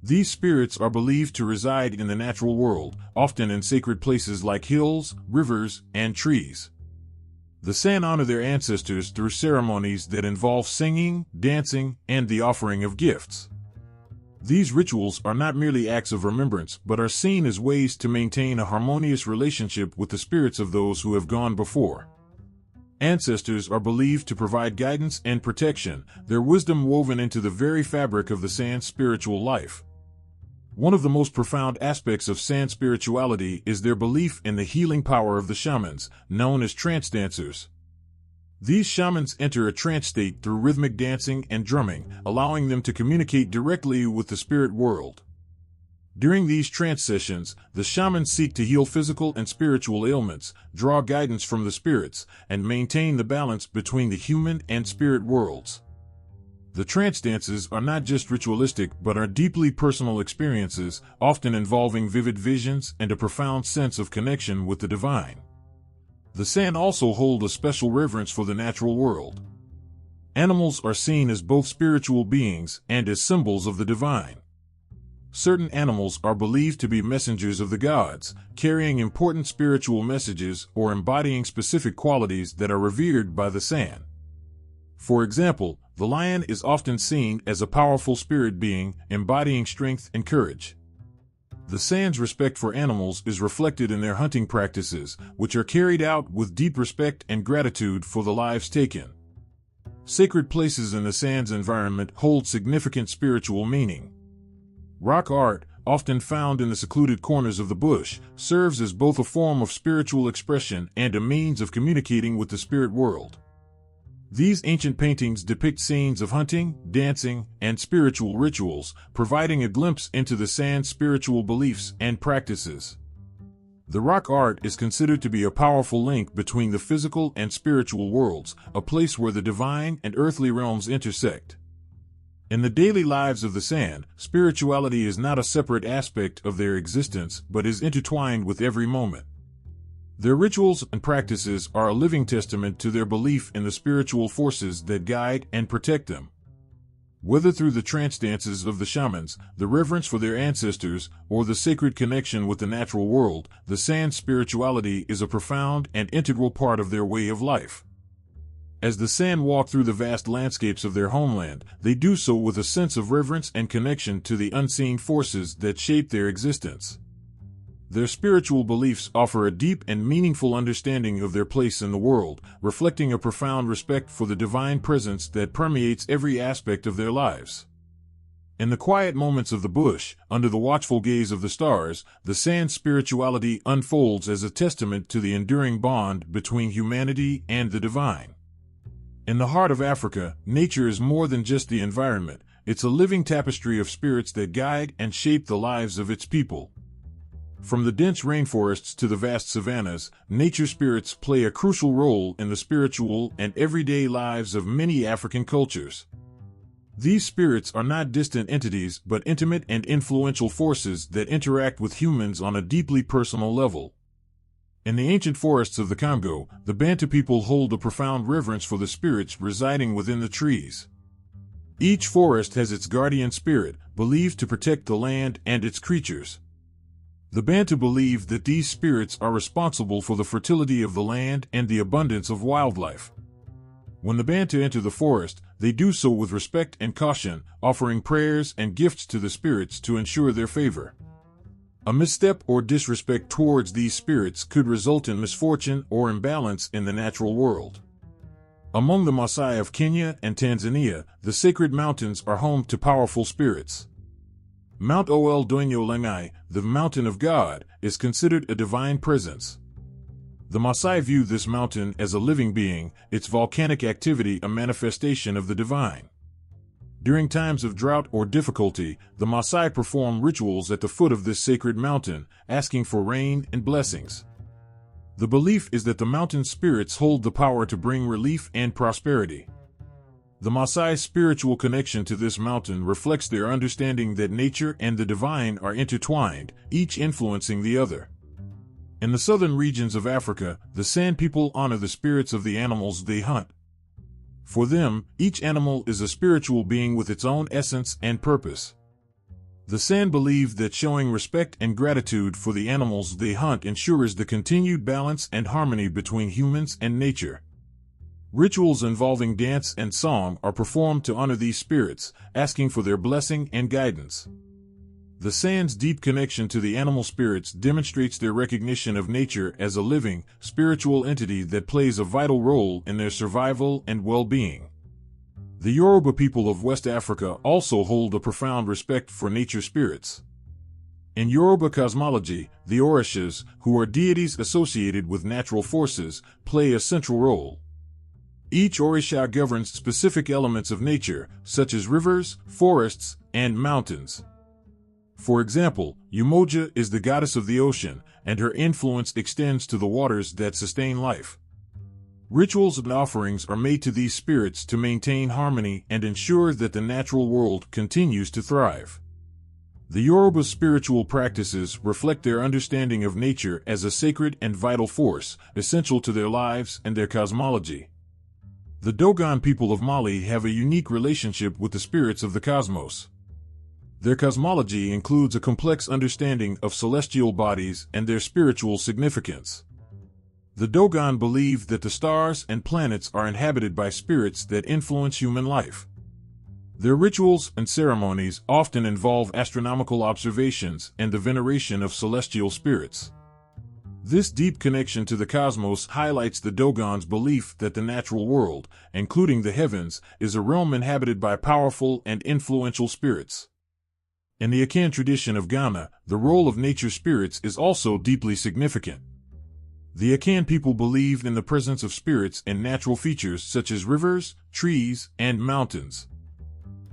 These spirits are believed to reside in the natural world, often in sacred places like hills, rivers, and trees. The San honor their ancestors through ceremonies that involve singing, dancing, and the offering of gifts. These rituals are not merely acts of remembrance but are seen as ways to maintain a harmonious relationship with the spirits of those who have gone before. Ancestors are believed to provide guidance and protection, their wisdom woven into the very fabric of the San's spiritual life. One of the most profound aspects of San spirituality is their belief in the healing power of the shamans, known as trance dancers. These shamans enter a trance state through rhythmic dancing and drumming, allowing them to communicate directly with the spirit world. During these trance sessions, the shamans seek to heal physical and spiritual ailments, draw guidance from the spirits, and maintain the balance between the human and spirit worlds. The trance dances are not just ritualistic but are deeply personal experiences, often involving vivid visions and a profound sense of connection with the divine. The San also hold a special reverence for the natural world. Animals are seen as both spiritual beings and as symbols of the divine. Certain animals are believed to be messengers of the gods, carrying important spiritual messages or embodying specific qualities that are revered by the San. For example, the lion is often seen as a powerful spirit being, embodying strength and courage. The San's respect for animals is reflected in their hunting practices, which are carried out with deep respect and gratitude for the lives taken. Sacred places in the San's environment hold significant spiritual meaning. Rock art, often found in the secluded corners of the bush, serves as both a form of spiritual expression and a means of communicating with the spirit world. These ancient paintings depict scenes of hunting, dancing, and spiritual rituals, providing a glimpse into the San's spiritual beliefs and practices. The rock art is considered to be a powerful link between the physical and spiritual worlds, a place where the divine and earthly realms intersect. In the daily lives of the San, spirituality is not a separate aspect of their existence but is intertwined with every moment. Their rituals and practices are a living testament to their belief in the spiritual forces that guide and protect them. Whether through the trance dances of the shamans, the reverence for their ancestors, or the sacred connection with the natural world, the San's spirituality is a profound and integral part of their way of life. As the San walk through the vast landscapes of their homeland, they do so with a sense of reverence and connection to the unseen forces that shape their existence. Their spiritual beliefs offer a deep and meaningful understanding of their place in the world, reflecting a profound respect for the divine presence that permeates every aspect of their lives. In the quiet moments of the bush, under the watchful gaze of the stars, the San's spirituality unfolds as a testament to the enduring bond between humanity and the divine. In the heart of Africa, nature is more than just the environment, it's a living tapestry of spirits that guide and shape the lives of its people. From the dense rainforests to the vast savannas, nature spirits play a crucial role in the spiritual and everyday lives of many African cultures. These spirits are not distant entities but intimate and influential forces that interact with humans on a deeply personal level. In the ancient forests of the Congo, the Bantu people hold a profound reverence for the spirits residing within the trees. Each forest has its guardian spirit, believed to protect the land and its creatures. The Bantu believe that these spirits are responsible for the fertility of the land and the abundance of wildlife. When the Bantu enter the forest, they do so with respect and caution, offering prayers and gifts to the spirits to ensure their favor. A misstep or disrespect towards these spirits could result in misfortune or imbalance in the natural world. Among the Maasai of Kenya and Tanzania, the sacred mountains are home to powerful spirits. Mount Ol Doinyo Lengai, the mountain of God, is considered a divine presence. The Maasai view this mountain as a living being, its volcanic activity a manifestation of the divine. During times of drought or difficulty, the Maasai perform rituals at the foot of this sacred mountain, asking for rain and blessings. The belief is that the mountain spirits hold the power to bring relief and prosperity. The Maasai's spiritual connection to this mountain reflects their understanding that nature and the divine are intertwined, each influencing the other. In the southern regions of Africa, the San people honor the spirits of the animals they hunt. For them, each animal is a spiritual being with its own essence and purpose. The San believe that showing respect and gratitude for the animals they hunt ensures the continued balance and harmony between humans and nature. Rituals involving dance and song are performed to honor these spirits, asking for their blessing and guidance. The San's deep connection to the animal spirits demonstrates their recognition of nature as a living, spiritual entity that plays a vital role in their survival and well-being. The Yoruba people of West Africa also hold a profound respect for nature spirits. In Yoruba cosmology, the Orishas, who are deities associated with natural forces, play a central role. Each Orisha governs specific elements of nature, such as rivers, forests, and mountains. For example, Umoja is the goddess of the ocean, and her influence extends to the waters that sustain life. Rituals and offerings are made to these spirits to maintain harmony and ensure that the natural world continues to thrive. The Yoruba's spiritual practices reflect their understanding of nature as a sacred and vital force, essential to their lives and their cosmology. The Dogon people of Mali have a unique relationship with the spirits of the cosmos. Their cosmology includes a complex understanding of celestial bodies and their spiritual significance. The Dogon believe that the stars and planets are inhabited by spirits that influence human life. Their rituals and ceremonies often involve astronomical observations and the veneration of celestial spirits. This deep connection to the cosmos highlights the Dogon's belief that the natural world, including the heavens, is a realm inhabited by powerful and influential spirits. In the Akan tradition of Ghana, the role of nature spirits is also deeply significant. The Akan people believed in the presence of spirits in natural features such as rivers, trees, and mountains.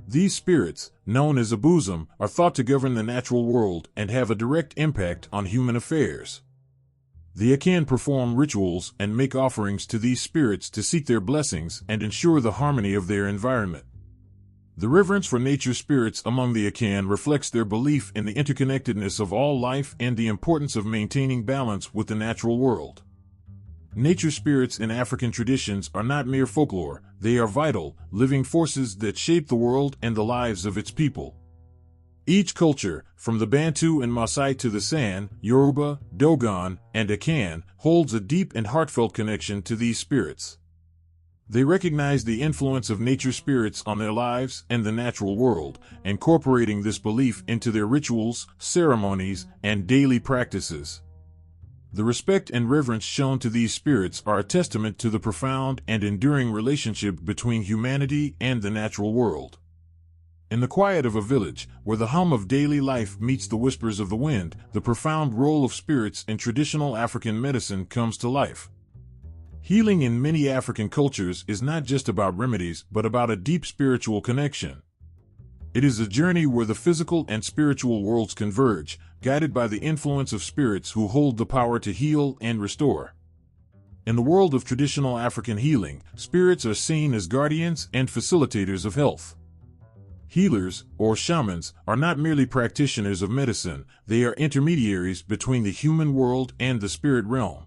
These spirits, known as Abuzum, are thought to govern the natural world and have a direct impact on human affairs. The Akan perform rituals and make offerings to these spirits to seek their blessings and ensure the harmony of their environment. The reverence for nature spirits among the Akan reflects their belief in the interconnectedness of all life and the importance of maintaining balance with the natural world. Nature spirits in African traditions are not mere folklore, they are vital, living forces that shape the world and the lives of its people. Each culture, from the Bantu and Maasai to the San, Yoruba, Dogon, and Akan, holds a deep and heartfelt connection to these spirits. They recognize the influence of nature spirits on their lives and the natural world, incorporating this belief into their rituals, ceremonies, and daily practices. The respect and reverence shown to these spirits are a testament to the profound and enduring relationship between humanity and the natural world. In the quiet of a village, where the hum of daily life meets the whispers of the wind, the profound role of spirits in traditional African medicine comes to life. Healing in many African cultures is not just about remedies, but about a deep spiritual connection. It is a journey where the physical and spiritual worlds converge, guided by the influence of spirits who hold the power to heal and restore. In the world of traditional African healing, spirits are seen as guardians and facilitators of health. Healers, or shamans, are not merely practitioners of medicine, they are intermediaries between the human world and the spirit realm.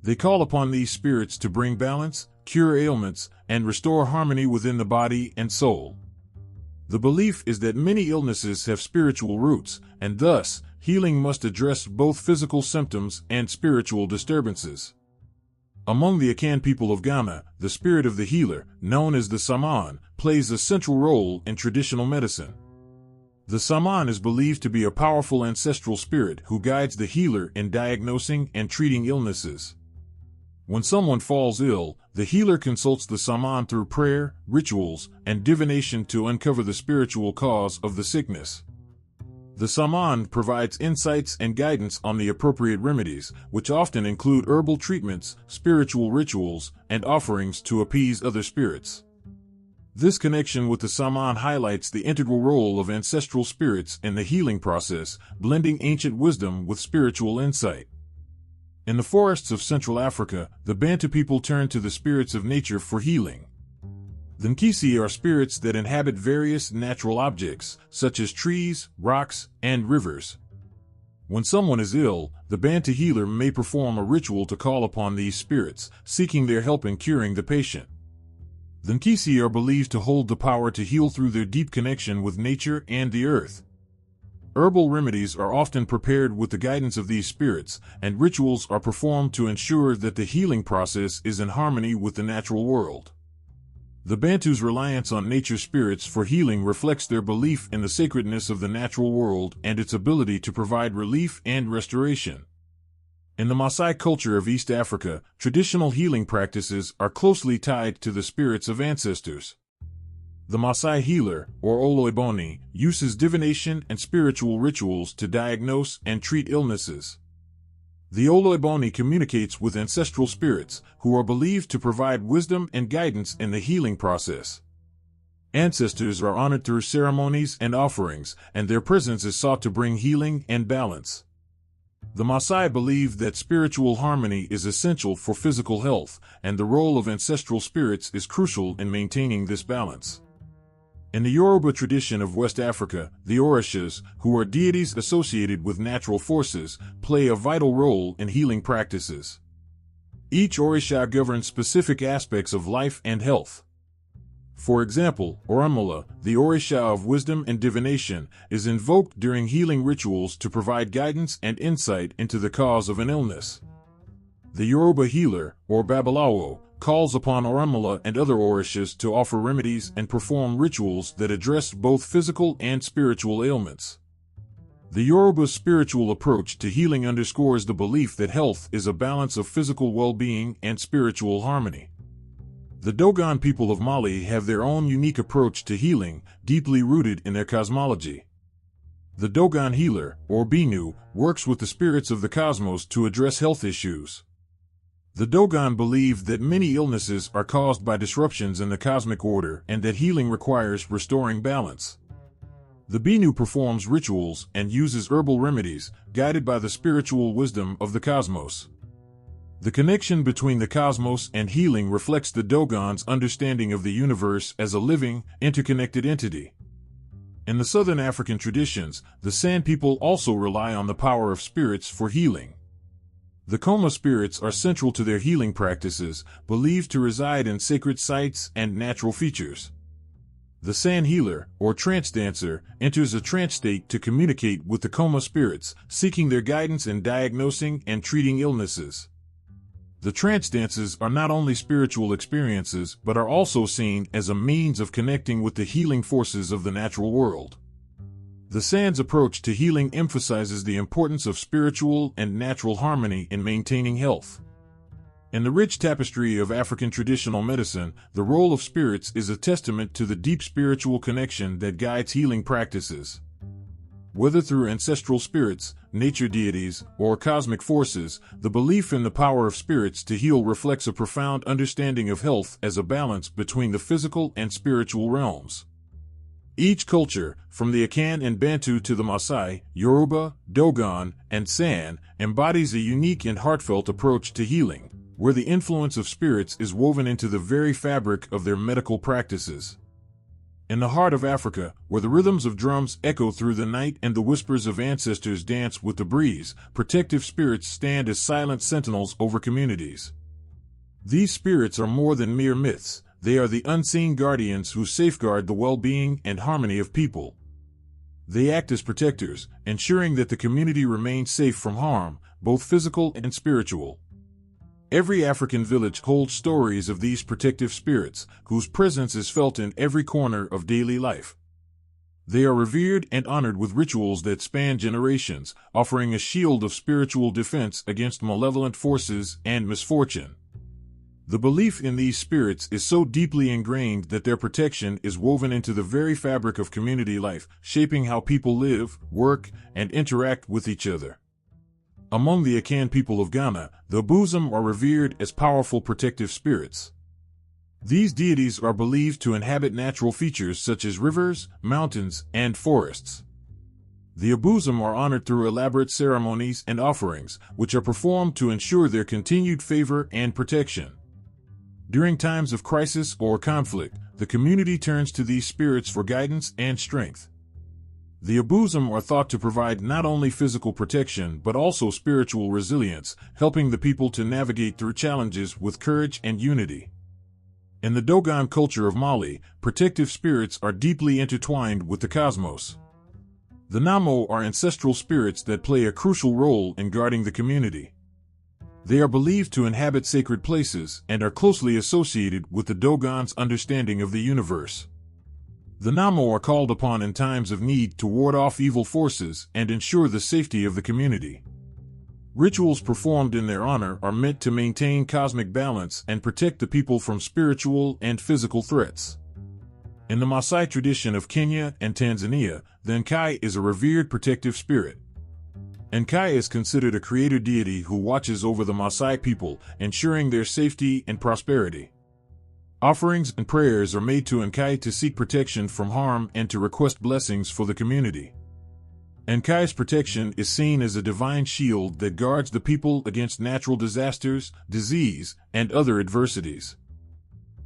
They call upon these spirits to bring balance, cure ailments, and restore harmony within the body and soul. The belief is that many illnesses have spiritual roots, and thus, healing must address both physical symptoms and spiritual disturbances. Among the Akan people of Ghana, the spirit of the healer, known as the Saman, plays a central role in traditional medicine. The Saman is believed to be a powerful ancestral spirit who guides the healer in diagnosing and treating illnesses. When someone falls ill, the healer consults the Saman through prayer, rituals, and divination to uncover the spiritual cause of the sickness. The Saman provides insights and guidance on the appropriate remedies, which often include herbal treatments, spiritual rituals, and offerings to appease other spirits. This connection with the Saman highlights the integral role of ancestral spirits in the healing process, blending ancient wisdom with spiritual insight. In the forests of Central Africa, the Bantu people turn to the spirits of nature for healing. The Nkisi are spirits that inhabit various natural objects, such as trees, rocks, and rivers. When someone is ill, the Bantu healer may perform a ritual to call upon these spirits, seeking their help in curing the patient. The Nkisi are believed to hold the power to heal through their deep connection with nature and the earth. Herbal remedies are often prepared with the guidance of these spirits, and rituals are performed to ensure that the healing process is in harmony with the natural world. The Bantus' reliance on nature spirits for healing reflects their belief in the sacredness of the natural world and its ability to provide relief and restoration. In the Maasai culture of East Africa, traditional healing practices are closely tied to the spirits of ancestors. The Maasai healer, or Oloiboni, uses divination and spiritual rituals to diagnose and treat illnesses. The Oloiboni communicates with ancestral spirits, who are believed to provide wisdom and guidance in the healing process. Ancestors are honored through ceremonies and offerings, and their presence is sought to bring healing and balance. The Maasai believe that spiritual harmony is essential for physical health, and the role of ancestral spirits is crucial in maintaining this balance. In the Yoruba tradition of West Africa, the Orishas, who are deities associated with natural forces, play a vital role in healing practices. Each Orisha governs specific aspects of life and health. For example, Orunmila, the Orisha of wisdom and divination, is invoked during healing rituals to provide guidance and insight into the cause of an illness. The Yoruba healer, or Babalawo, calls upon Orunmila and other Orishas to offer remedies and perform rituals that address both physical and spiritual ailments. The Yoruba's spiritual approach to healing underscores the belief that health is a balance of physical well-being and spiritual harmony. The Dogon people of Mali have their own unique approach to healing, deeply rooted in their cosmology. The Dogon healer, or Binu, works with the spirits of the cosmos to address health issues. The Dogon believe that many illnesses are caused by disruptions in the cosmic order and that healing requires restoring balance. The Binu performs rituals and uses herbal remedies, guided by the spiritual wisdom of the cosmos. The connection between the cosmos and healing reflects the Dogon's understanding of the universe as a living, interconnected entity. In the Southern African traditions, the San people also rely on the power of spirits for healing. The Koma spirits are central to their healing practices, believed to reside in sacred sites and natural features. The San healer, or trance dancer, enters a trance state to communicate with the Koma spirits, seeking their guidance in diagnosing and treating illnesses. The trance dances are not only spiritual experiences but are also seen as a means of connecting with the healing forces of the natural world. The San's approach to healing emphasizes the importance of spiritual and natural harmony in maintaining health. In the rich tapestry of African traditional medicine, the role of spirits is a testament to the deep spiritual connection that guides healing practices. Whether through ancestral spirits, nature deities, or cosmic forces, the belief in the power of spirits to heal reflects a profound understanding of health as a balance between the physical and spiritual realms. Each culture, from the Akan and Bantu to the Maasai, Yoruba, Dogon, and San, embodies a unique and heartfelt approach to healing, where the influence of spirits is woven into the very fabric of their medical practices. In the heart of Africa, where the rhythms of drums echo through the night and the whispers of ancestors dance with the breeze, protective spirits stand as silent sentinels over communities. These spirits are more than mere myths. They are the unseen guardians who safeguard the well-being and harmony of people. They act as protectors, ensuring that the community remains safe from harm, both physical and spiritual. Every African village holds stories of these protective spirits, whose presence is felt in every corner of daily life. They are revered and honored with rituals that span generations, offering a shield of spiritual defense against malevolent forces and misfortune. The belief in these spirits is so deeply ingrained that their protection is woven into the very fabric of community life, shaping how people live, work, and interact with each other. Among the Akan people of Ghana, the Obuzum are revered as powerful protective spirits. These deities are believed to inhabit natural features such as rivers, mountains, and forests. The Obuzum are honored through elaborate ceremonies and offerings, which are performed to ensure their continued favor and protection. During times of crisis or conflict, the community turns to these spirits for guidance and strength. The Obuzum are thought to provide not only physical protection but also spiritual resilience, helping the people to navigate through challenges with courage and unity. In the Dogon culture of Mali, protective spirits are deeply intertwined with the cosmos. The Namo are ancestral spirits that play a crucial role in guarding the community. They are believed to inhabit sacred places and are closely associated with the Dogon's understanding of the universe. The Namo are called upon in times of need to ward off evil forces and ensure the safety of the community. Rituals performed in their honor are meant to maintain cosmic balance and protect the people from spiritual and physical threats. In the Maasai tradition of Kenya and Tanzania, the Nkai is a revered protective spirit. Nkai is considered a creator deity who watches over the Maasai people, ensuring their safety and prosperity. Offerings and prayers are made to Nkai to seek protection from harm and to request blessings for the community. Nkai's protection is seen as a divine shield that guards the people against natural disasters, disease, and other adversities.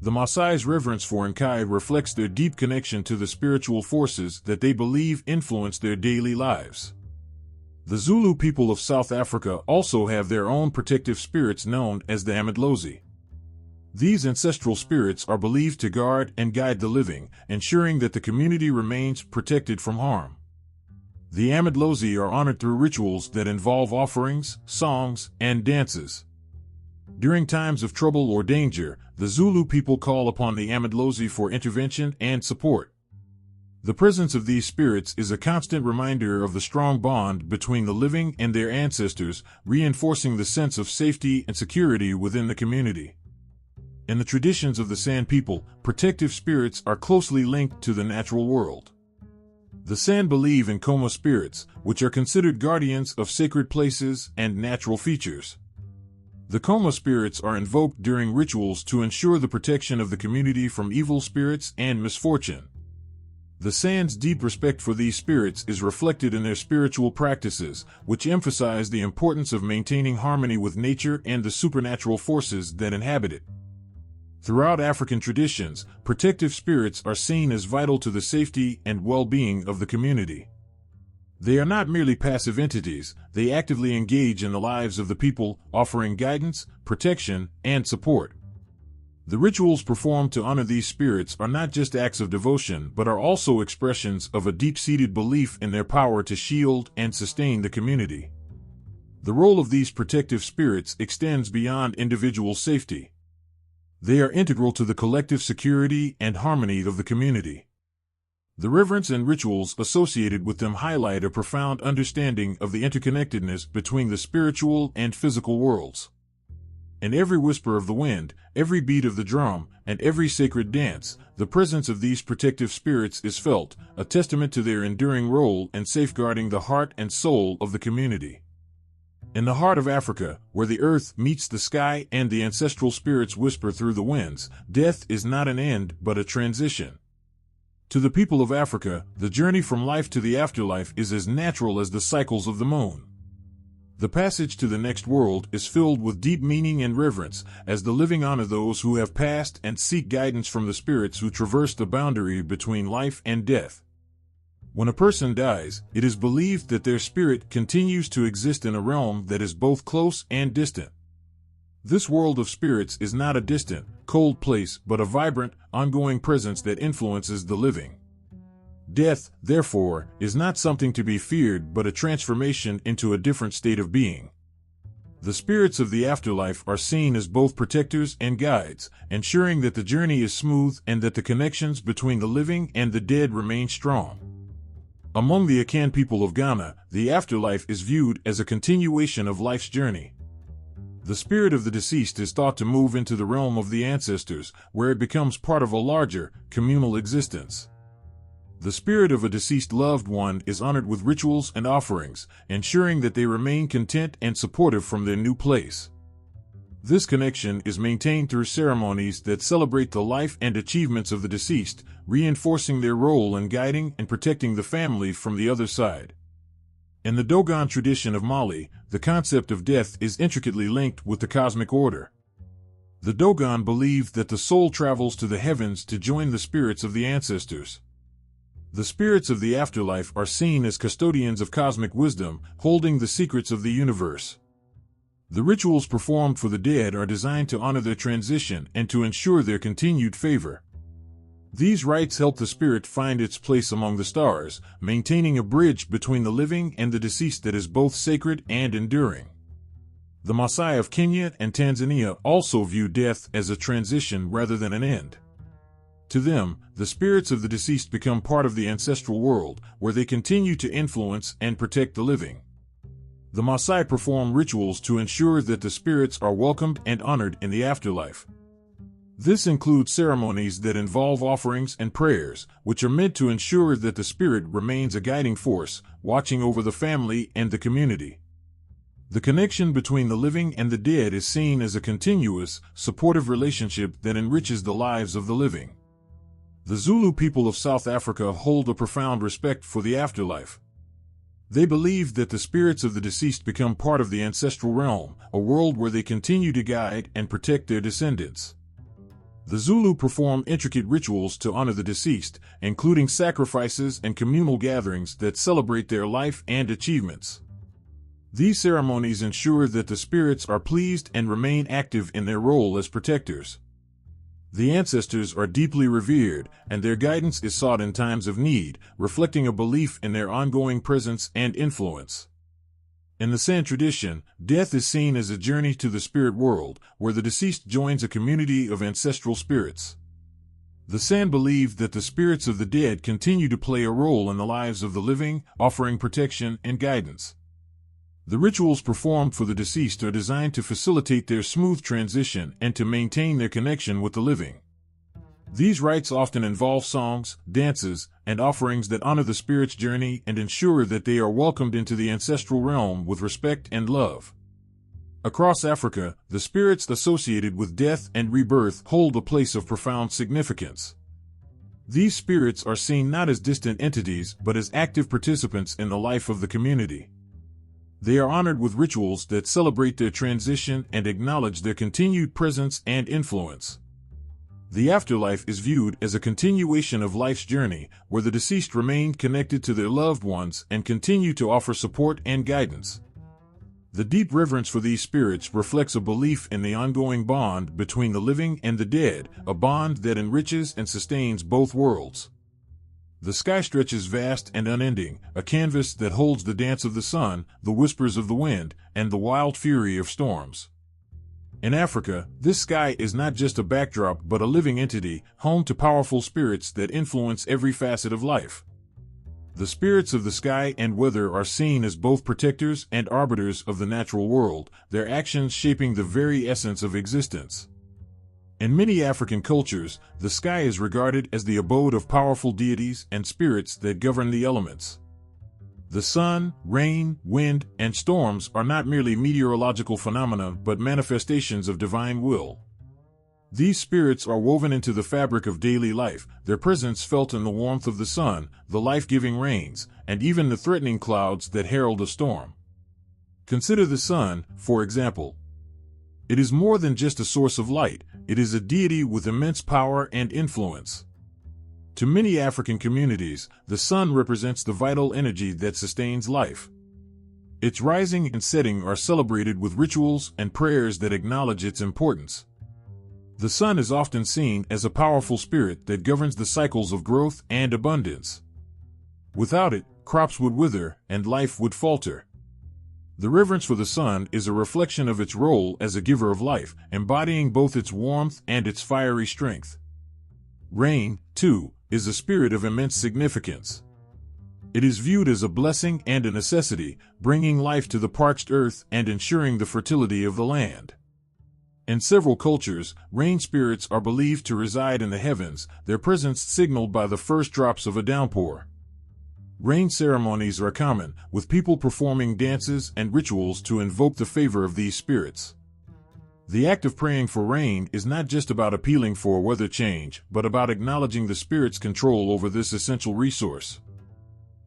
The Maasai's reverence for Nkai reflects their deep connection to the spiritual forces that they believe influence their daily lives. The Zulu people of South Africa also have their own protective spirits known as the Amedlozi. These ancestral spirits are believed to guard and guide the living, ensuring that the community remains protected from harm. The Amedlozi are honored through rituals that involve offerings, songs, and dances. During times of trouble or danger, the Zulu people call upon the Amedlozi for intervention and support. The presence of these spirits is a constant reminder of the strong bond between the living and their ancestors, reinforcing the sense of safety and security within the community. In the traditions of the San people, protective spirits are closely linked to the natural world. The San believe in Koma spirits, which are considered guardians of sacred places and natural features. The Koma spirits are invoked during rituals to ensure the protection of the community from evil spirits and misfortune. The San's deep respect for these spirits is reflected in their spiritual practices, which emphasize the importance of maintaining harmony with nature and the supernatural forces that inhabit it. Throughout African traditions, protective spirits are seen as vital to the safety and well-being of the community. They are not merely passive entities, they actively engage in the lives of the people, offering guidance, protection, and support. The rituals performed to honor these spirits are not just acts of devotion but are also expressions of a deep-seated belief in their power to shield and sustain the community. The role of these protective spirits extends beyond individual safety. They are integral to the collective security and harmony of the community. The reverence and rituals associated with them highlight a profound understanding of the interconnectedness between the spiritual and physical worlds. In every whisper of the wind, every beat of the drum, and every sacred dance, the presence of these protective spirits is felt, a testament to their enduring role in safeguarding the heart and soul of the community. In the heart of Africa, where the earth meets the sky and the ancestral spirits whisper through the winds, death is not an end but a transition. To the people of Africa, the journey from life to the afterlife is as natural as the cycles of the moon. The passage to the next world is filled with deep meaning and reverence, as the living honor those who have passed and seek guidance from the spirits who traverse the boundary between life and death. When a person dies, it is believed that their spirit continues to exist in a realm that is both close and distant. This world of spirits is not a distant, cold place but a vibrant, ongoing presence that influences the living. Death, therefore, is not something to be feared but a transformation into a different state of being. The spirits of the afterlife are seen as both protectors and guides, ensuring that the journey is smooth and that the connections between the living and the dead remain strong. Among the Akan people of Ghana, the afterlife is viewed as a continuation of life's journey. The spirit of the deceased is thought to move into the realm of the ancestors, where it becomes part of a larger, communal existence. The spirit of a deceased loved one is honored with rituals and offerings, ensuring that they remain content and supportive from their new place. This connection is maintained through ceremonies that celebrate the life and achievements of the deceased, reinforcing their role in guiding and protecting the family from the other side. In the Dogon tradition of Mali, the concept of death is intricately linked with the cosmic order. The Dogon believe that the soul travels to the heavens to join the spirits of the ancestors. The spirits of the afterlife are seen as custodians of cosmic wisdom, holding the secrets of the universe. The rituals performed for the dead are designed to honor their transition and to ensure their continued favor. These rites help the spirit find its place among the stars, maintaining a bridge between the living and the deceased that is both sacred and enduring. The Maasai of Kenya and Tanzania also view death as a transition rather than an end. To them, the spirits of the deceased become part of the ancestral world, where they continue to influence and protect the living. The Maasai perform rituals to ensure that the spirits are welcomed and honored in the afterlife. This includes ceremonies that involve offerings and prayers, which are meant to ensure that the spirit remains a guiding force, watching over the family and the community. The connection between the living and the dead is seen as a continuous, supportive relationship that enriches the lives of the living. The Zulu people of South Africa hold a profound respect for the afterlife. They believe that the spirits of the deceased become part of the ancestral realm, a world where they continue to guide and protect their descendants. The Zulu perform intricate rituals to honor the deceased, including sacrifices and communal gatherings that celebrate their life and achievements. These ceremonies ensure that the spirits are pleased and remain active in their role as protectors. The ancestors are deeply revered, and their guidance is sought in times of need, reflecting a belief in their ongoing presence and influence. In the San tradition, death is seen as a journey to the spirit world, where the deceased joins a community of ancestral spirits. The San believe that the spirits of the dead continue to play a role in the lives of the living, offering protection and guidance. The rituals performed for the deceased are designed to facilitate their smooth transition and to maintain their connection with the living. These rites often involve songs, dances, and offerings that honor the spirit's journey and ensure that they are welcomed into the ancestral realm with respect and love. Across Africa, the spirits associated with death and rebirth hold a place of profound significance. These spirits are seen not as distant entities but as active participants in the life of the community. They are honored with rituals that celebrate their transition and acknowledge their continued presence and influence. The afterlife is viewed as a continuation of life's journey, where the deceased remain connected to their loved ones and continue to offer support and guidance. The deep reverence for these spirits reflects a belief in the ongoing bond between the living and the dead, a bond that enriches and sustains both worlds. The sky stretches vast and unending, a canvas that holds the dance of the sun, the whispers of the wind, and the wild fury of storms. In Africa, this sky is not just a backdrop but a living entity, home to powerful spirits that influence every facet of life. The spirits of the sky and weather are seen as both protectors and arbiters of the natural world, their actions shaping the very essence of existence. In many African cultures, the sky is regarded as the abode of powerful deities and spirits that govern the elements. The sun, rain, wind, and storms are not merely meteorological phenomena but manifestations of divine will. These spirits are woven into the fabric of daily life, their presence felt in the warmth of the sun, the life-giving rains, and even the threatening clouds that herald a storm. Consider the sun, for example. It is more than just a source of light, it is a deity with immense power and influence. To many African communities, the sun represents the vital energy that sustains life. Its rising and setting are celebrated with rituals and prayers that acknowledge its importance. The sun is often seen as a powerful spirit that governs the cycles of growth and abundance. Without it, crops would wither and life would falter. The reverence for the sun is a reflection of its role as a giver of life, embodying both its warmth and its fiery strength. Rain, too, is a spirit of immense significance. It is viewed as a blessing and a necessity, bringing life to the parched earth and ensuring the fertility of the land. In several cultures, rain spirits are believed to reside in the heavens, their presence signaled by the first drops of a downpour. Rain ceremonies are common, with people performing dances and rituals to invoke the favor of these spirits. The act of praying for rain is not just about appealing for weather change, but about acknowledging the spirit's control over this essential resource.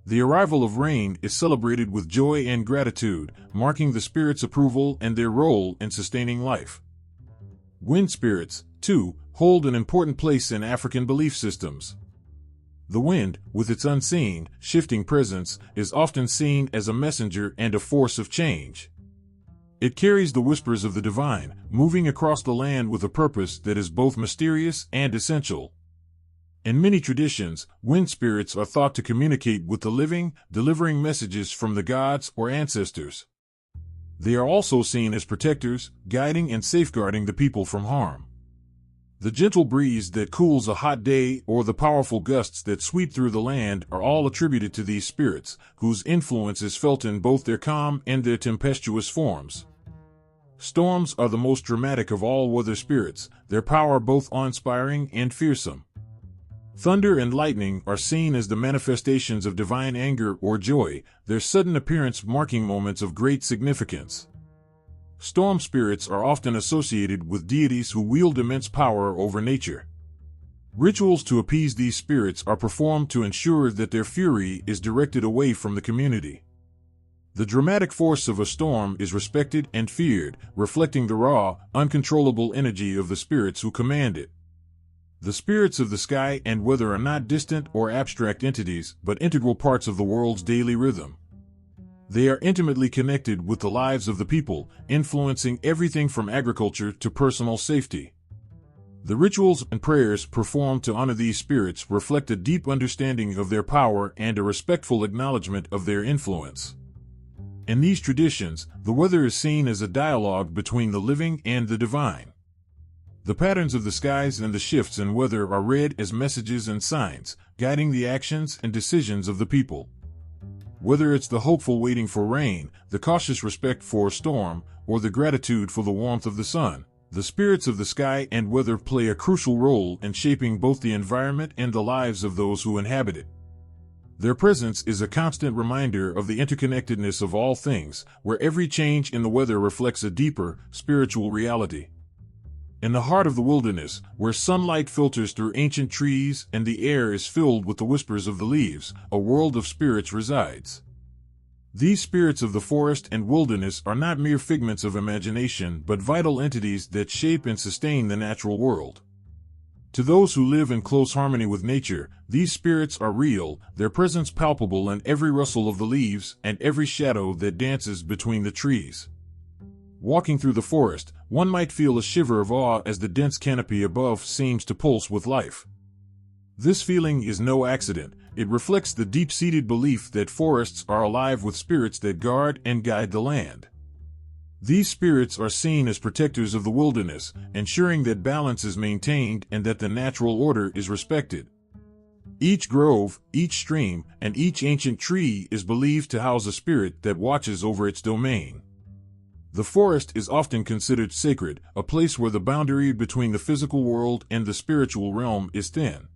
The arrival of rain is celebrated with joy and gratitude, marking the spirit's approval and their role in sustaining life. Wind spirits, too, hold an important place in African belief systems. The wind, with its unseen, shifting presence, is often seen as a messenger and a force of change. It carries the whispers of the divine, moving across the land with a purpose that is both mysterious and essential. In many traditions, wind spirits are thought to communicate with the living, delivering messages from the gods or ancestors. They are also seen as protectors, guiding and safeguarding the people from harm. The gentle breeze that cools a hot day or the powerful gusts that sweep through the land are all attributed to these spirits, whose influence is felt in both their calm and their tempestuous forms. Storms are the most dramatic of all weather spirits, their power both awe-inspiring and fearsome. Thunder and lightning are seen as the manifestations of divine anger or joy, their sudden appearance marking moments of great significance. Storm spirits are often associated with deities who wield immense power over nature. Rituals to appease these spirits are performed to ensure that their fury is directed away from the community. The dramatic force of a storm is respected and feared, reflecting the raw, uncontrollable energy of the spirits who command it. The spirits of the sky and weather are not distant or abstract entities, but integral parts of the world's daily rhythm. They are intimately connected with the lives of the people, influencing everything from agriculture to personal safety. The rituals and prayers performed to honor these spirits reflect a deep understanding of their power and a respectful acknowledgement of their influence. In these traditions, the weather is seen as a dialogue between the living and the divine. The patterns of the skies and the shifts in weather are read as messages and signs, guiding the actions and decisions of the people. Whether it's the hopeful waiting for rain, the cautious respect for a storm, or the gratitude for the warmth of the sun, the spirits of the sky and weather play a crucial role in shaping both the environment and the lives of those who inhabit it. Their presence is a constant reminder of the interconnectedness of all things, where every change in the weather reflects a deeper, spiritual reality. In the heart of the wilderness, where sunlight filters through ancient trees and the air is filled with the whispers of the leaves, a world of spirits resides. These spirits of the forest and wilderness are not mere figments of imagination but vital entities that shape and sustain the natural world. To those who live in close harmony with nature, these spirits are real, their presence palpable in every rustle of the leaves and every shadow that dances between the trees. Walking through the forest, one might feel a shiver of awe as the dense canopy above seems to pulse with life. This feeling is no accident. It reflects the deep-seated belief that forests are alive with spirits that guard and guide the land. These spirits are seen as protectors of the wilderness, ensuring that balance is maintained and that the natural order is respected. Each grove, each stream, and each ancient tree is believed to house a spirit that watches over its domain. The forest is often considered sacred, a place where the boundary between the physical world and the spiritual realm is thin.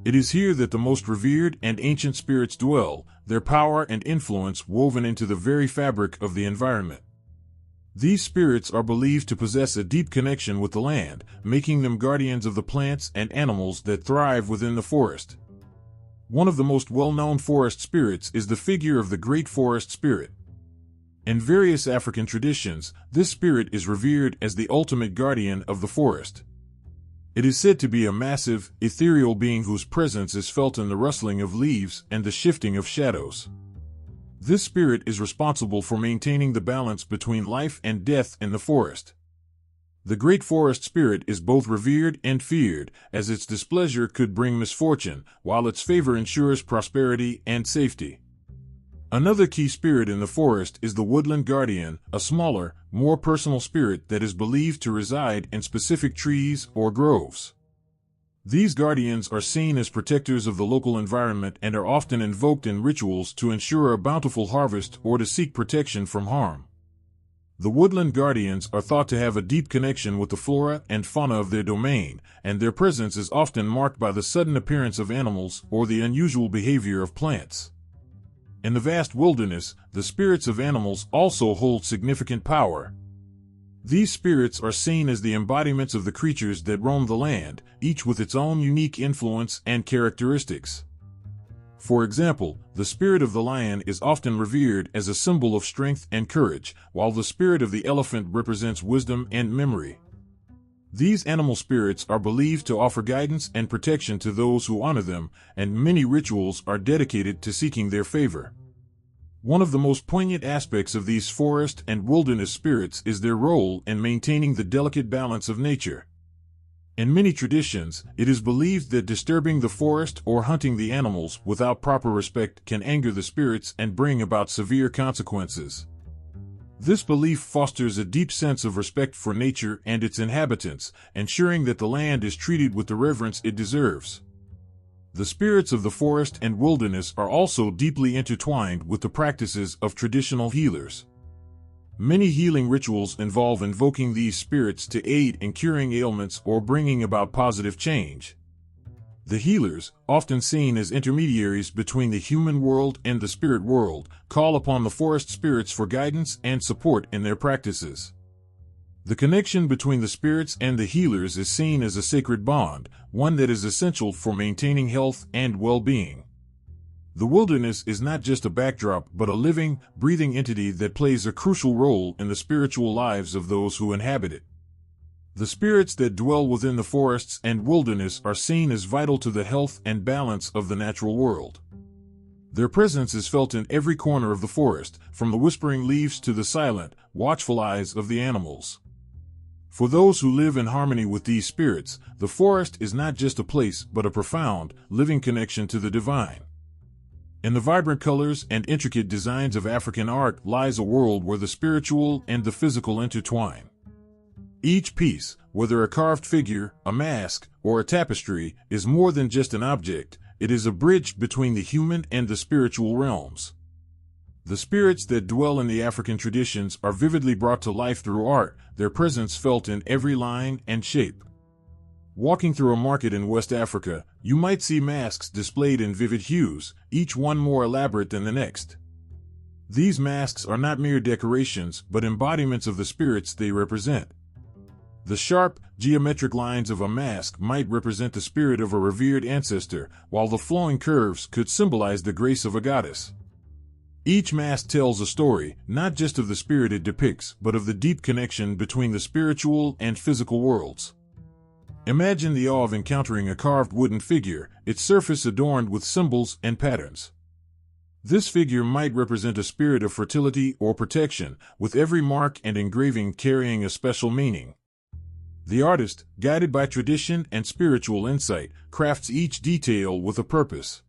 It is here that the most revered and ancient spirits dwell, their power and influence woven into the very fabric of the environment. These spirits are believed to possess a deep connection with the land, making them guardians of the plants and animals that thrive within the forest. One of the most well-known forest spirits is the figure of the Great Forest Spirit. In various African traditions, this spirit is revered as the ultimate guardian of the forest. It is said to be a massive, ethereal being whose presence is felt in the rustling of leaves and the shifting of shadows. This spirit is responsible for maintaining the balance between life and death in the forest. The great forest spirit is both revered and feared, as its displeasure could bring misfortune, while its favor ensures prosperity and safety. Another key spirit in the forest is the woodland guardian, a smaller, more personal spirit that is believed to reside in specific trees or groves. These guardians are seen as protectors of the local environment and are often invoked in rituals to ensure a bountiful harvest or to seek protection from harm. The woodland guardians are thought to have a deep connection with the flora and fauna of their domain, and their presence is often marked by the sudden appearance of animals or the unusual behavior of plants. In the vast wilderness, the spirits of animals also hold significant power. These spirits are seen as the embodiments of the creatures that roam the land, each with its own unique influence and characteristics. For example, the spirit of the lion is often revered as a symbol of strength and courage, while the spirit of the elephant represents wisdom and memory. These animal spirits are believed to offer guidance and protection to those who honor them, and many rituals are dedicated to seeking their favor. One of the most poignant aspects of these forest and wilderness spirits is their role in maintaining the delicate balance of nature. In many traditions, it is believed that disturbing the forest or hunting the animals without proper respect can anger the spirits and bring about severe consequences. This belief fosters a deep sense of respect for nature and its inhabitants, ensuring that the land is treated with the reverence it deserves. The spirits of the forest and wilderness are also deeply intertwined with the practices of traditional healers. Many healing rituals involve invoking these spirits to aid in curing ailments or bringing about positive change. The healers, often seen as intermediaries between the human world and the spirit world, call upon the forest spirits for guidance and support in their practices. The connection between the spirits and the healers is seen as a sacred bond, one that is essential for maintaining health and well-being. The wilderness is not just a backdrop but a living, breathing entity that plays a crucial role in the spiritual lives of those who inhabit it. The spirits that dwell within the forests and wilderness are seen as vital to the health and balance of the natural world. Their presence is felt in every corner of the forest, from the whispering leaves to the silent, watchful eyes of the animals. For those who live in harmony with these spirits, the forest is not just a place but a profound, living connection to the divine. In the vibrant colors and intricate designs of African art lies a world where the spiritual and the physical intertwine. Each piece, whether a carved figure, a mask, or a tapestry, is more than just an object. It is a bridge between the human and the spiritual realms. The spirits that dwell in the African traditions are vividly brought to life through art, their presence felt in every line and shape. Walking through a market in West Africa, you might see masks displayed in vivid hues, each one more elaborate than the next. These masks are not mere decorations, but embodiments of the spirits they represent. The sharp, geometric lines of a mask might represent the spirit of a revered ancestor, while the flowing curves could symbolize the grace of a goddess. Each mask tells a story, not just of the spirit it depicts, but of the deep connection between the spiritual and physical worlds. Imagine the awe of encountering a carved wooden figure, its surface adorned with symbols and patterns. This figure might represent a spirit of fertility or protection, with every mark and engraving carrying a special meaning. The artist, guided by tradition and spiritual insight, crafts each detail with a purpose.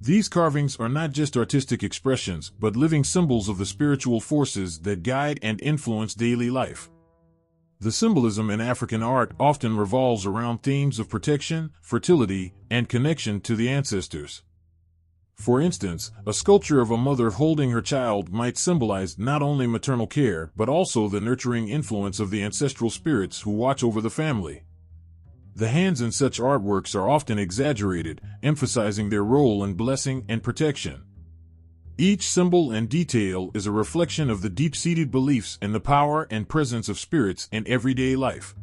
These carvings are not just artistic expressions, but living symbols of the spiritual forces that guide and influence daily life. The symbolism in African art often revolves around themes of protection, fertility, and connection to the ancestors. For instance, a sculpture of a mother holding her child might symbolize not only maternal care but also the nurturing influence of the ancestral spirits who watch over the family. The hands in such artworks are often exaggerated, emphasizing their role in blessing and protection. Each symbol and detail is a reflection of the deep-seated beliefs in the power and presence of spirits in everyday life.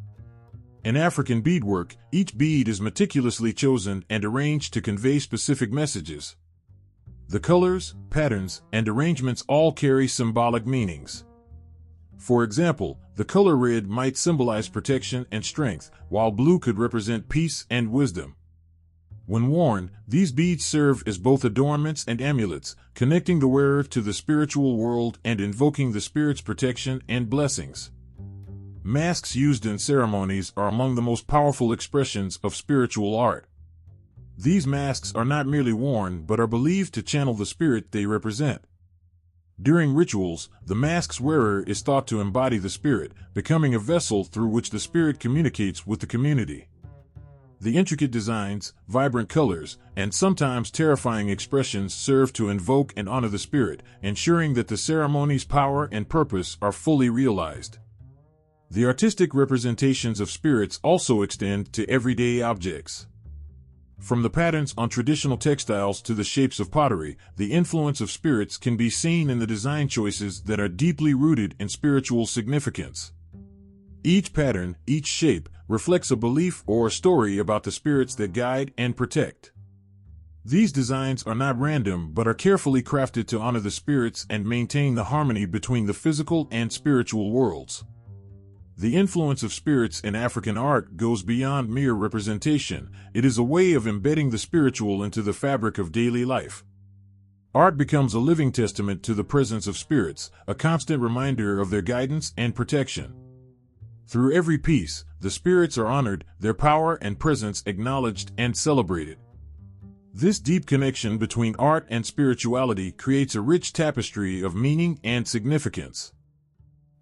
In African beadwork, each bead is meticulously chosen and arranged to convey specific messages. The colors, patterns, and arrangements all carry symbolic meanings. For example, the color red might symbolize protection and strength, while blue could represent peace and wisdom. When worn, these beads serve as both adornments and amulets, connecting the wearer to the spiritual world and invoking the spirit's protection and blessings. Masks used in ceremonies are among the most powerful expressions of spiritual art. These masks are not merely worn but are believed to channel the spirit they represent. During rituals, the mask's wearer is thought to embody the spirit, becoming a vessel through which the spirit communicates with the community. The intricate designs, vibrant colors, and sometimes terrifying expressions serve to invoke and honor the spirit, ensuring that the ceremony's power and purpose are fully realized. The artistic representations of spirits also extend to everyday objects. From the patterns on traditional textiles to the shapes of pottery, the influence of spirits can be seen in the design choices that are deeply rooted in spiritual significance. Each pattern, each shape, reflects a belief or a story about the spirits that guide and protect. These designs are not random but are carefully crafted to honor the spirits and maintain the harmony between the physical and spiritual worlds. The influence of spirits in African art goes beyond mere representation. It is a way of embedding the spiritual into the fabric of daily life. Art becomes a living testament to the presence of spirits, a constant reminder of their guidance and protection. Through every piece, the spirits are honored, their power and presence acknowledged and celebrated. This deep connection between art and spirituality creates a rich tapestry of meaning and significance.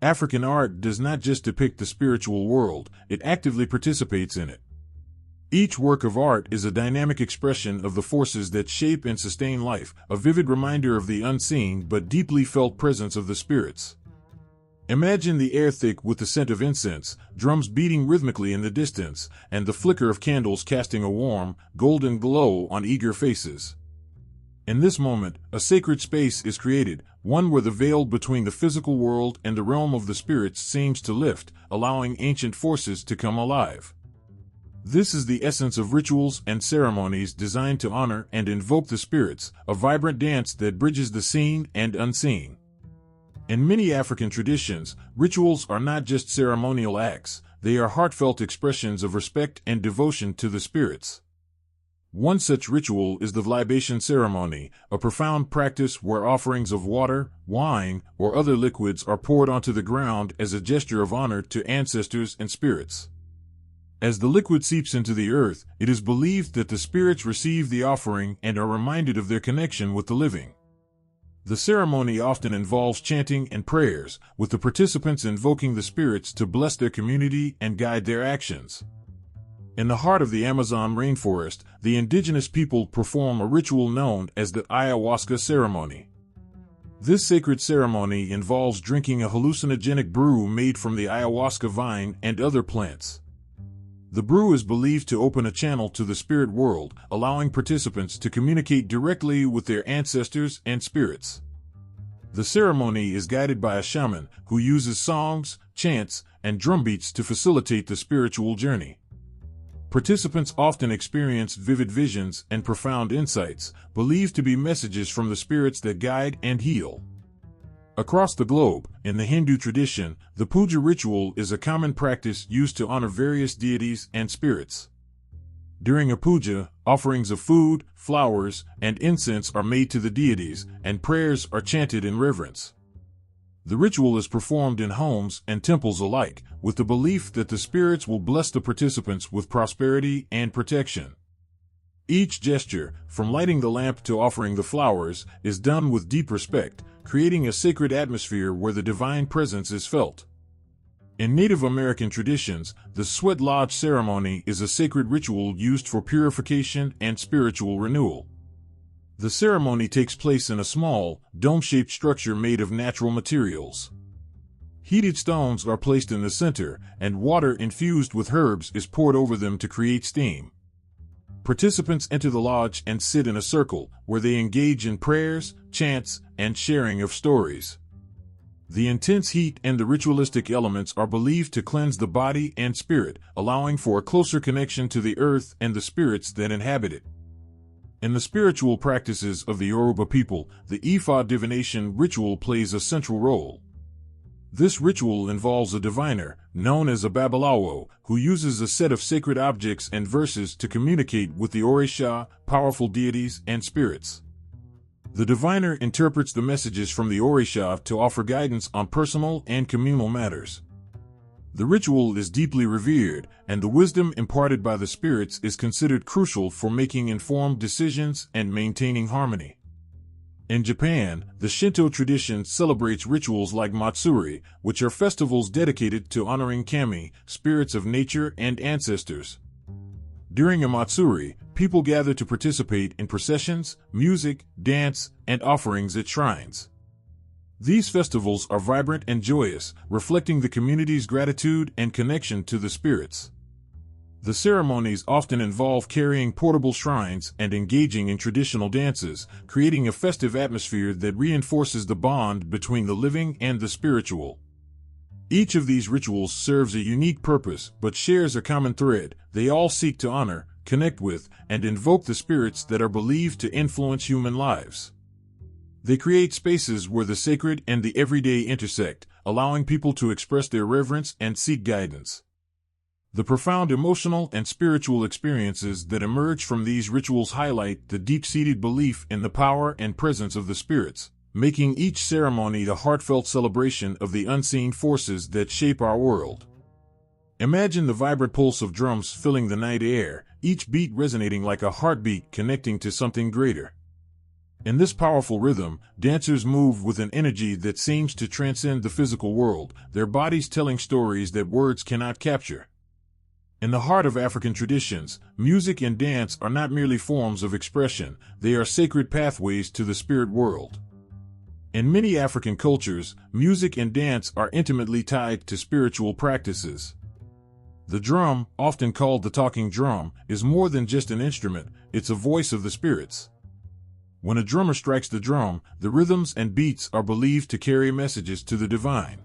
African art does not just depict the spiritual world, it actively participates in it. Each work of art is a dynamic expression of the forces that shape and sustain life, a vivid reminder of the unseen but deeply felt presence of the spirits. Imagine the air thick with the scent of incense, drums beating rhythmically in the distance, and the flicker of candles casting a warm, golden glow on eager faces. In this moment, a sacred space is created, one where the veil between the physical world and the realm of the spirits seems to lift, allowing ancient forces to come alive. This is the essence of rituals and ceremonies designed to honor and invoke the spirits, a vibrant dance that bridges the seen and unseen. In many African traditions, rituals are not just ceremonial acts, they are heartfelt expressions of respect and devotion to the spirits. One such ritual is the libation ceremony, a profound practice where offerings of water, wine, or other liquids are poured onto the ground as a gesture of honor to ancestors and spirits. As the liquid seeps into the earth, it is believed that the spirits receive the offering and are reminded of their connection with the living. The ceremony often involves chanting and prayers, with the participants invoking the spirits to bless their community and guide their actions. In the heart of the Amazon rainforest, the indigenous people perform a ritual known as the ayahuasca ceremony. This sacred ceremony involves drinking a hallucinogenic brew made from the ayahuasca vine and other plants. The brew is believed to open a channel to the spirit world, allowing participants to communicate directly with their ancestors and spirits. The ceremony is guided by a shaman who uses songs, chants, and drumbeats to facilitate the spiritual journey. Participants often experience vivid visions and profound insights, believed to be messages from the spirits that guide and heal. Across the globe, in the Hindu tradition, the puja ritual is a common practice used to honor various deities and spirits. During a puja, offerings of food, flowers, and incense are made to the deities, and prayers are chanted in reverence. The ritual is performed in homes and temples alike, with the belief that the spirits will bless the participants with prosperity and protection. Each gesture, from lighting the lamp to offering the flowers, is done with deep respect, creating a sacred atmosphere where the divine presence is felt. In Native American traditions, the sweat lodge ceremony is a sacred ritual used for purification and spiritual renewal. The ceremony takes place in a small, dome-shaped structure made of natural materials. Heated stones are placed in the center, and water infused with herbs is poured over them to create steam. Participants enter the lodge and sit in a circle, where they engage in prayers, chants, and sharing of stories. The intense heat and the ritualistic elements are believed to cleanse the body and spirit, allowing for a closer connection to the earth and the spirits that inhabit it. In the spiritual practices of the Yoruba people, the Ifa divination ritual plays a central role. This ritual involves a diviner, known as a babalawo, who uses a set of sacred objects and verses to communicate with the Orisha, powerful deities, and spirits. The diviner interprets the messages from the Orisha to offer guidance on personal and communal matters. The ritual is deeply revered, and the wisdom imparted by the spirits is considered crucial for making informed decisions and maintaining harmony. In Japan, the Shinto tradition celebrates rituals like Matsuri, which are festivals dedicated to honoring kami, spirits of nature and ancestors. During a Matsuri, people gather to participate in processions, music, dance, and offerings at shrines. These festivals are vibrant and joyous, reflecting the community's gratitude and connection to the spirits. The ceremonies often involve carrying portable shrines and engaging in traditional dances, creating a festive atmosphere that reinforces the bond between the living and the spiritual. Each of these rituals serves a unique purpose but shares a common thread. They all seek to honor, connect with, and invoke the spirits that are believed to influence human lives. They create spaces where the sacred and the everyday intersect, allowing people to express their reverence and seek guidance. The profound emotional and spiritual experiences that emerge from these rituals highlight the deep-seated belief in the power and presence of the spirits, making each ceremony a heartfelt celebration of the unseen forces that shape our world. Imagine the vibrant pulse of drums filling the night air, each beat resonating like a heartbeat connecting to something greater. In this powerful rhythm, dancers move with an energy that seems to transcend the physical world, their bodies telling stories that words cannot capture. In the heart of African traditions, music and dance are not merely forms of expression, they are sacred pathways to the spirit world. In many African cultures, music and dance are intimately tied to spiritual practices. The drum, often called the talking drum, is more than just an instrument, it's a voice of the spirits. When a drummer strikes the drum, the rhythms and beats are believed to carry messages to the divine.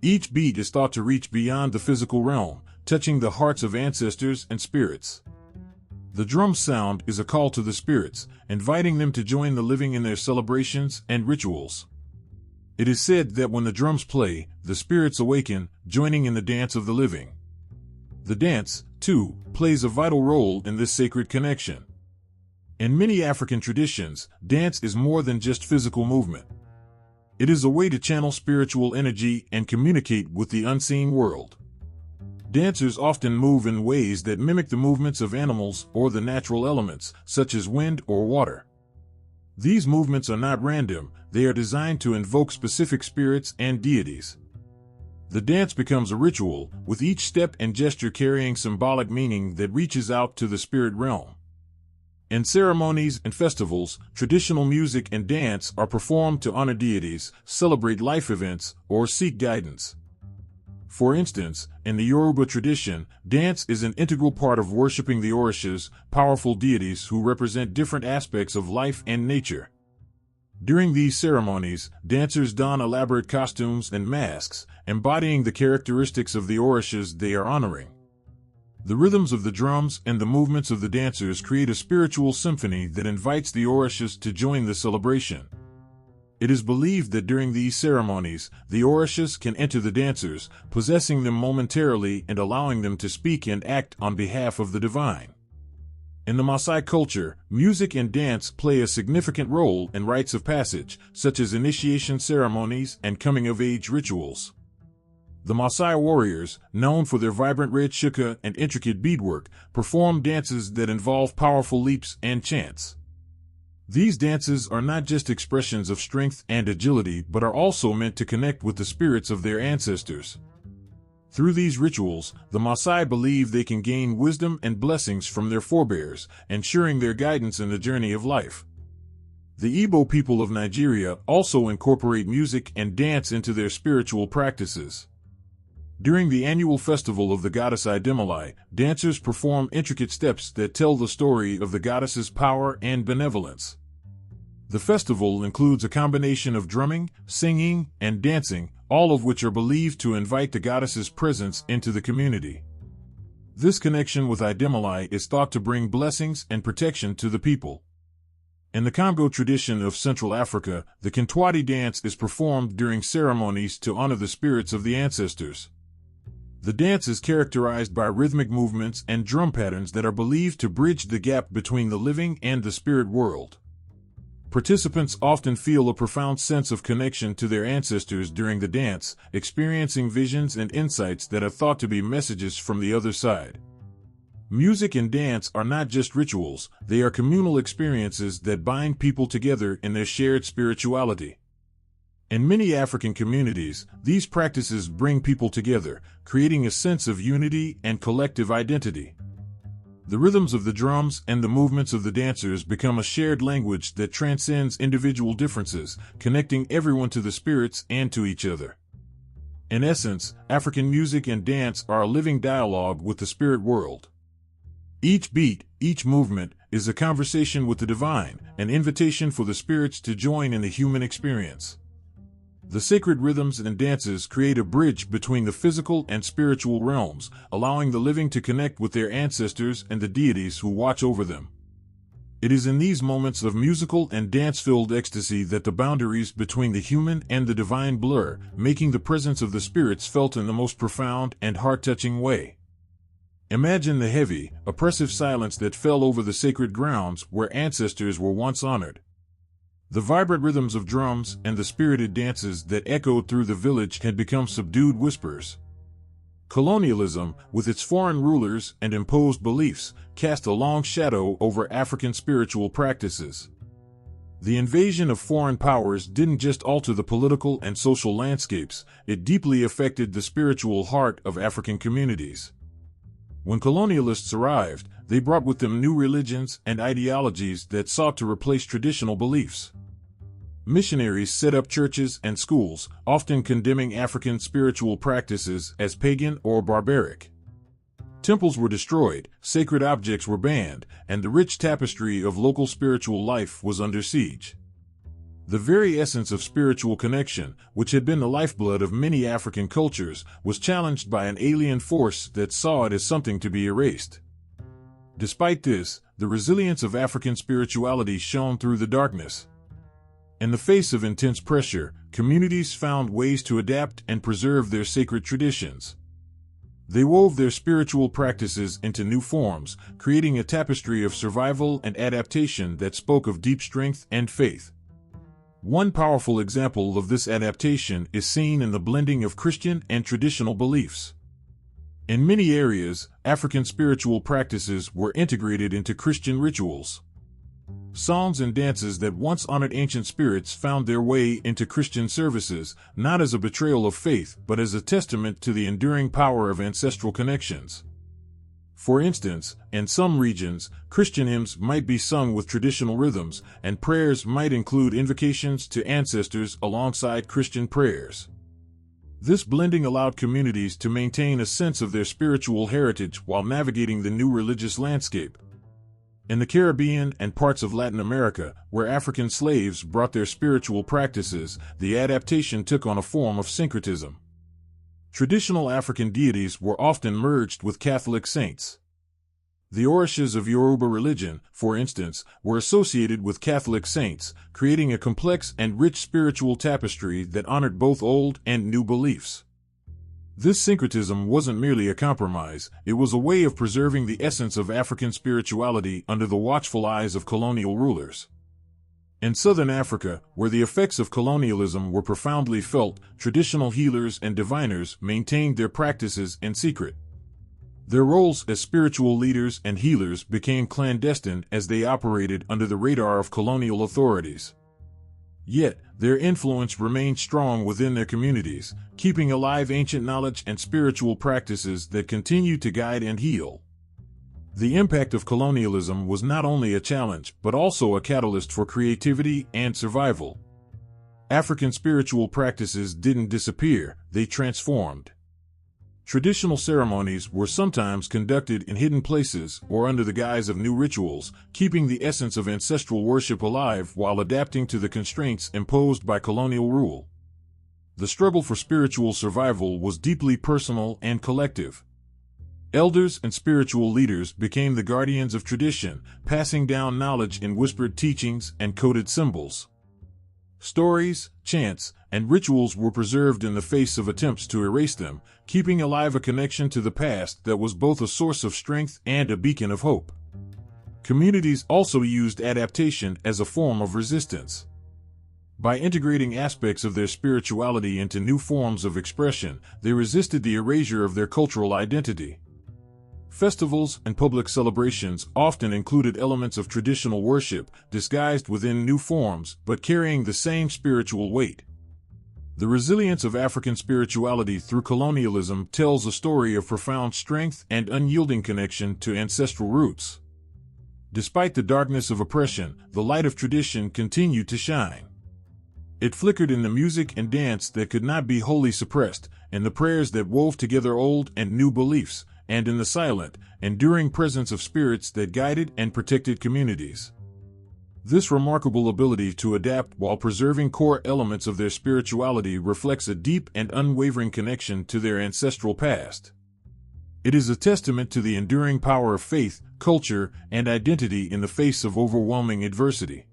Each beat is thought to reach beyond the physical realm, touching the hearts of ancestors and spirits. The drum's sound is a call to the spirits, inviting them to join the living in their celebrations and rituals. It is said that when the drums play, the spirits awaken, joining in the dance of the living. The dance, too, plays a vital role in this sacred connection. In many African traditions, dance is more than just physical movement. It is a way to channel spiritual energy and communicate with the unseen world. Dancers often move in ways that mimic the movements of animals or the natural elements, such as wind or water. These movements are not random, they are designed to invoke specific spirits and deities. The dance becomes a ritual, with each step and gesture carrying symbolic meaning that reaches out to the spirit realm. In ceremonies and festivals, traditional music and dance are performed to honor deities, celebrate life events, or seek guidance. For instance, in the Yoruba tradition, dance is an integral part of worshiping the Orishas, powerful deities who represent different aspects of life and nature. During these ceremonies, dancers don elaborate costumes and masks, embodying the characteristics of the Orishas they are honoring. The rhythms of the drums and the movements of the dancers create a spiritual symphony that invites the Orishas to join the celebration. It is believed that during these ceremonies, the Orishas can enter the dancers, possessing them momentarily and allowing them to speak and act on behalf of the divine. In the Maasai culture, music and dance play a significant role in rites of passage, such as initiation ceremonies and coming-of-age rituals. The Maasai warriors, known for their vibrant red shuka and intricate beadwork, perform dances that involve powerful leaps and chants. These dances are not just expressions of strength and agility but are also meant to connect with the spirits of their ancestors. Through these rituals, the Maasai believe they can gain wisdom and blessings from their forebears, ensuring their guidance in the journey of life. The Igbo people of Nigeria also incorporate music and dance into their spiritual practices. During the annual festival of the goddess Idemili, dancers perform intricate steps that tell the story of the goddess's power and benevolence. The festival includes a combination of drumming, singing, and dancing, all of which are believed to invite the goddess's presence into the community. This connection with Idemili is thought to bring blessings and protection to the people. In the Congo tradition of Central Africa, the Kintwati dance is performed during ceremonies to honor the spirits of the ancestors. The dance is characterized by rhythmic movements and drum patterns that are believed to bridge the gap between the living and the spirit world. Participants often feel a profound sense of connection to their ancestors during the dance, experiencing visions and insights that are thought to be messages from the other side. Music and dance are not just rituals, they are communal experiences that bind people together in their shared spirituality. In many African communities, these practices bring people together, creating a sense of unity and collective identity. The rhythms of the drums and the movements of the dancers become a shared language that transcends individual differences, connecting everyone to the spirits and to each other. In essence, African music and dance are a living dialogue with the spirit world. Each beat, each movement, is a conversation with the divine, an invitation for the spirits to join in the human experience. The sacred rhythms and dances create a bridge between the physical and spiritual realms, allowing the living to connect with their ancestors and the deities who watch over them. It is in these moments of musical and dance-filled ecstasy that the boundaries between the human and the divine blur, making the presence of the spirits felt in the most profound and heart-touching way. Imagine the heavy, oppressive silence that fell over the sacred grounds where ancestors were once honored. The vibrant rhythms of drums and the spirited dances that echoed through the village had become subdued whispers. Colonialism, with its foreign rulers and imposed beliefs, cast a long shadow over African spiritual practices. The invasion of foreign powers didn't just alter the political and social landscapes, it deeply affected the spiritual heart of African communities. When colonialists arrived, they brought with them new religions and ideologies that sought to replace traditional beliefs. Missionaries set up churches and schools, often condemning African spiritual practices as pagan or barbaric. Temples were destroyed, sacred objects were banned, and the rich tapestry of local spiritual life was under siege. The very essence of spiritual connection, which had been the lifeblood of many African cultures, was challenged by an alien force that saw it as something to be erased. Despite this, the resilience of African spirituality shone through the darkness. In the face of intense pressure, communities found ways to adapt and preserve their sacred traditions. They wove their spiritual practices into new forms, creating a tapestry of survival and adaptation that spoke of deep strength and faith. One powerful example of this adaptation is seen in the blending of Christian and traditional beliefs. In many areas, African spiritual practices were integrated into Christian rituals. Songs and dances that once honored ancient spirits found their way into Christian services, not as a betrayal of faith, but as a testament to the enduring power of ancestral connections. For instance, in some regions, Christian hymns might be sung with traditional rhythms, and prayers might include invocations to ancestors alongside Christian prayers. This blending allowed communities to maintain a sense of their spiritual heritage while navigating the new religious landscape. In the Caribbean and parts of Latin America, where African slaves brought their spiritual practices, the adaptation took on a form of syncretism. Traditional African deities were often merged with Catholic saints. The orishas of Yoruba religion, for instance, were associated with Catholic saints, creating a complex and rich spiritual tapestry that honored both old and new beliefs. This syncretism wasn't merely a compromise, it was a way of preserving the essence of African spirituality under the watchful eyes of colonial rulers. In southern Africa, where the effects of colonialism were profoundly felt, traditional healers and diviners maintained their practices in secret. Their roles as spiritual leaders and healers became clandestine as they operated under the radar of colonial authorities. Yet, their influence remained strong within their communities, keeping alive ancient knowledge and spiritual practices that continue to guide and heal. The impact of colonialism was not only a challenge, but also a catalyst for creativity and survival. African spiritual practices didn't disappear, they transformed. Traditional ceremonies were sometimes conducted in hidden places or under the guise of new rituals, keeping the essence of ancestral worship alive while adapting to the constraints imposed by colonial rule. The struggle for spiritual survival was deeply personal and collective. Elders and spiritual leaders became the guardians of tradition, passing down knowledge in whispered teachings and coded symbols. Stories, chants, and rituals were preserved in the face of attempts to erase them, keeping alive a connection to the past that was both a source of strength and a beacon of hope. Communities also used adaptation as a form of resistance. By integrating aspects of their spirituality into new forms of expression, they resisted the erasure of their cultural identity. Festivals and public celebrations often included elements of traditional worship, disguised within new forms but carrying the same spiritual weight. The resilience of African spirituality through colonialism tells a story of profound strength and unyielding connection to ancestral roots. Despite the darkness of oppression, the light of tradition continued to shine. It flickered in the music and dance that could not be wholly suppressed, in the prayers that wove together old and new beliefs, and in the silent, enduring presence of spirits that guided and protected communities. This remarkable ability to adapt while preserving core elements of their spirituality reflects a deep and unwavering connection to their ancestral past. It is a testament to the enduring power of faith, culture, and identity in the face of overwhelming adversity.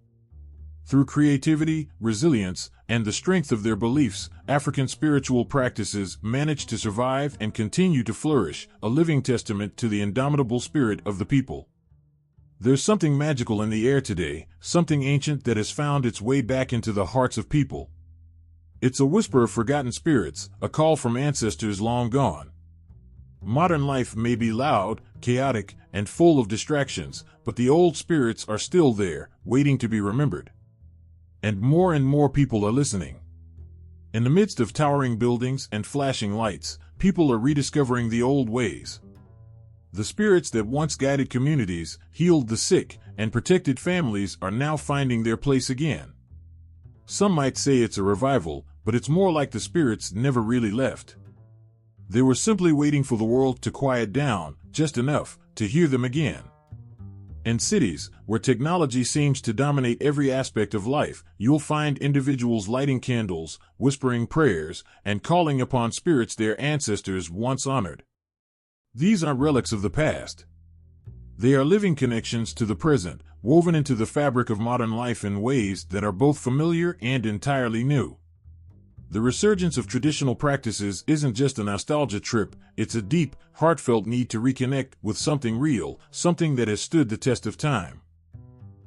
Through creativity, resilience, and the strength of their beliefs, African spiritual practices managed to survive and continue to flourish, a living testament to the indomitable spirit of the people. There's something magical in the air today, something ancient that has found its way back into the hearts of people. It's a whisper of forgotten spirits, a call from ancestors long gone. Modern life may be loud, chaotic, and full of distractions, but the old spirits are still there, waiting to be remembered. And more people are listening. In the midst of towering buildings and flashing lights, people are rediscovering the old ways. The spirits that once guided communities, healed the sick, and protected families are now finding their place again. Some might say it's a revival, but it's more like the spirits never really left. They were simply waiting for the world to quiet down, just enough to hear them again. In cities, where technology seems to dominate every aspect of life, you'll find individuals lighting candles, whispering prayers, and calling upon spirits their ancestors once honored. These aren't relics of the past. They are living connections to the present, woven into the fabric of modern life in ways that are both familiar and entirely new. The resurgence of traditional practices isn't just a nostalgia trip, it's a deep, heartfelt need to reconnect with something real, something that has stood the test of time.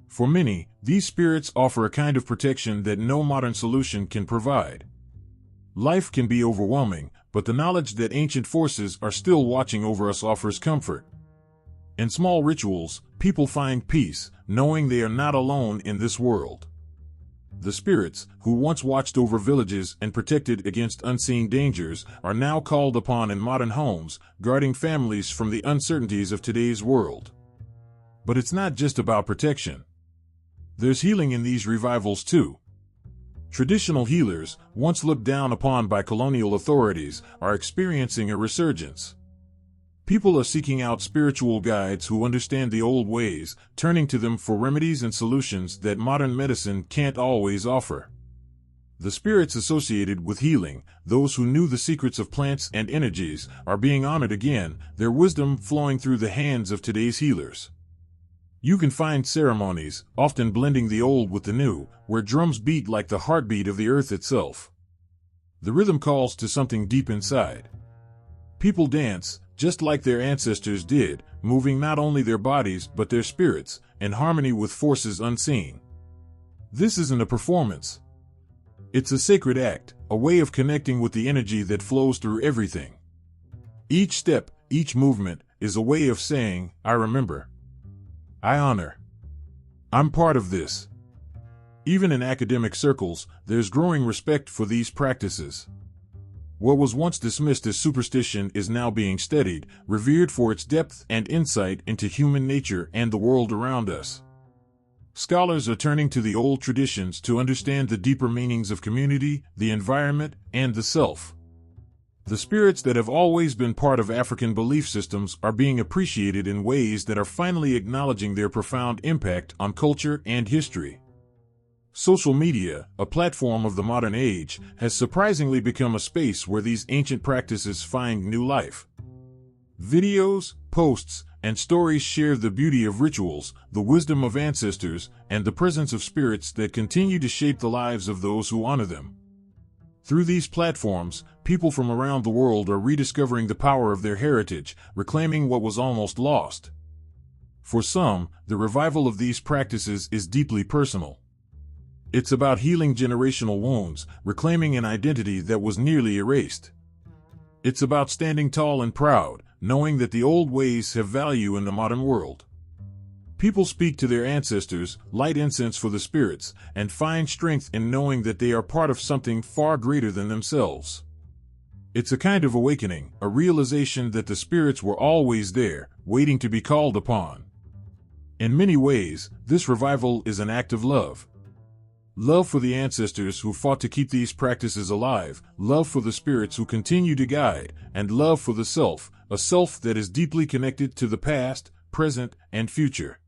For many, these spirits offer a kind of protection that no modern solution can provide. Life can be overwhelming, but the knowledge that ancient forces are still watching over us offers comfort. In small rituals, people find peace, knowing they are not alone in this world. The spirits, who once watched over villages and protected against unseen dangers, are now called upon in modern homes, guarding families from the uncertainties of today's world. But it's not just about protection. There's healing in these revivals too. Traditional healers, once looked down upon by colonial authorities, are experiencing a resurgence. People are seeking out spiritual guides who understand the old ways, turning to them for remedies and solutions that modern medicine can't always offer. The spirits associated with healing, those who knew the secrets of plants and energies, are being honored again, their wisdom flowing through the hands of today's healers. You can find ceremonies, often blending the old with the new, where drums beat like the heartbeat of the earth itself. The rhythm calls to something deep inside. People dance, just like their ancestors did, moving not only their bodies but their spirits, in harmony with forces unseen. This isn't a performance. It's a sacred act, a way of connecting with the energy that flows through everything. Each step, each movement, is a way of saying, I remember. I honor. I'm part of this. Even in academic circles, there's growing respect for these practices. What was once dismissed as superstition is now being studied, revered for its depth and insight into human nature and the world around us. Scholars are turning to the old traditions to understand the deeper meanings of community, the environment, and the self. The spirits that have always been part of African belief systems are being appreciated in ways that are finally acknowledging their profound impact on culture and history. Social media, a platform of the modern age, has surprisingly become a space where these ancient practices find new life. Videos, posts, and stories share the beauty of rituals, the wisdom of ancestors, and the presence of spirits that continue to shape the lives of those who honor them. Through these platforms, people from around the world are rediscovering the power of their heritage, reclaiming what was almost lost. For some, the revival of these practices is deeply personal. It's about healing generational wounds, reclaiming an identity that was nearly erased. It's about standing tall and proud, knowing that the old ways have value in the modern world. People speak to their ancestors, light incense for the spirits, and find strength in knowing that they are part of something far greater than themselves. It's a kind of awakening, a realization that the spirits were always there, waiting to be called upon. In many ways, this revival is an act of love. Love for the ancestors who fought to keep these practices alive, love for the spirits who continue to guide, and love for the self, a self that is deeply connected to the past, present, and future.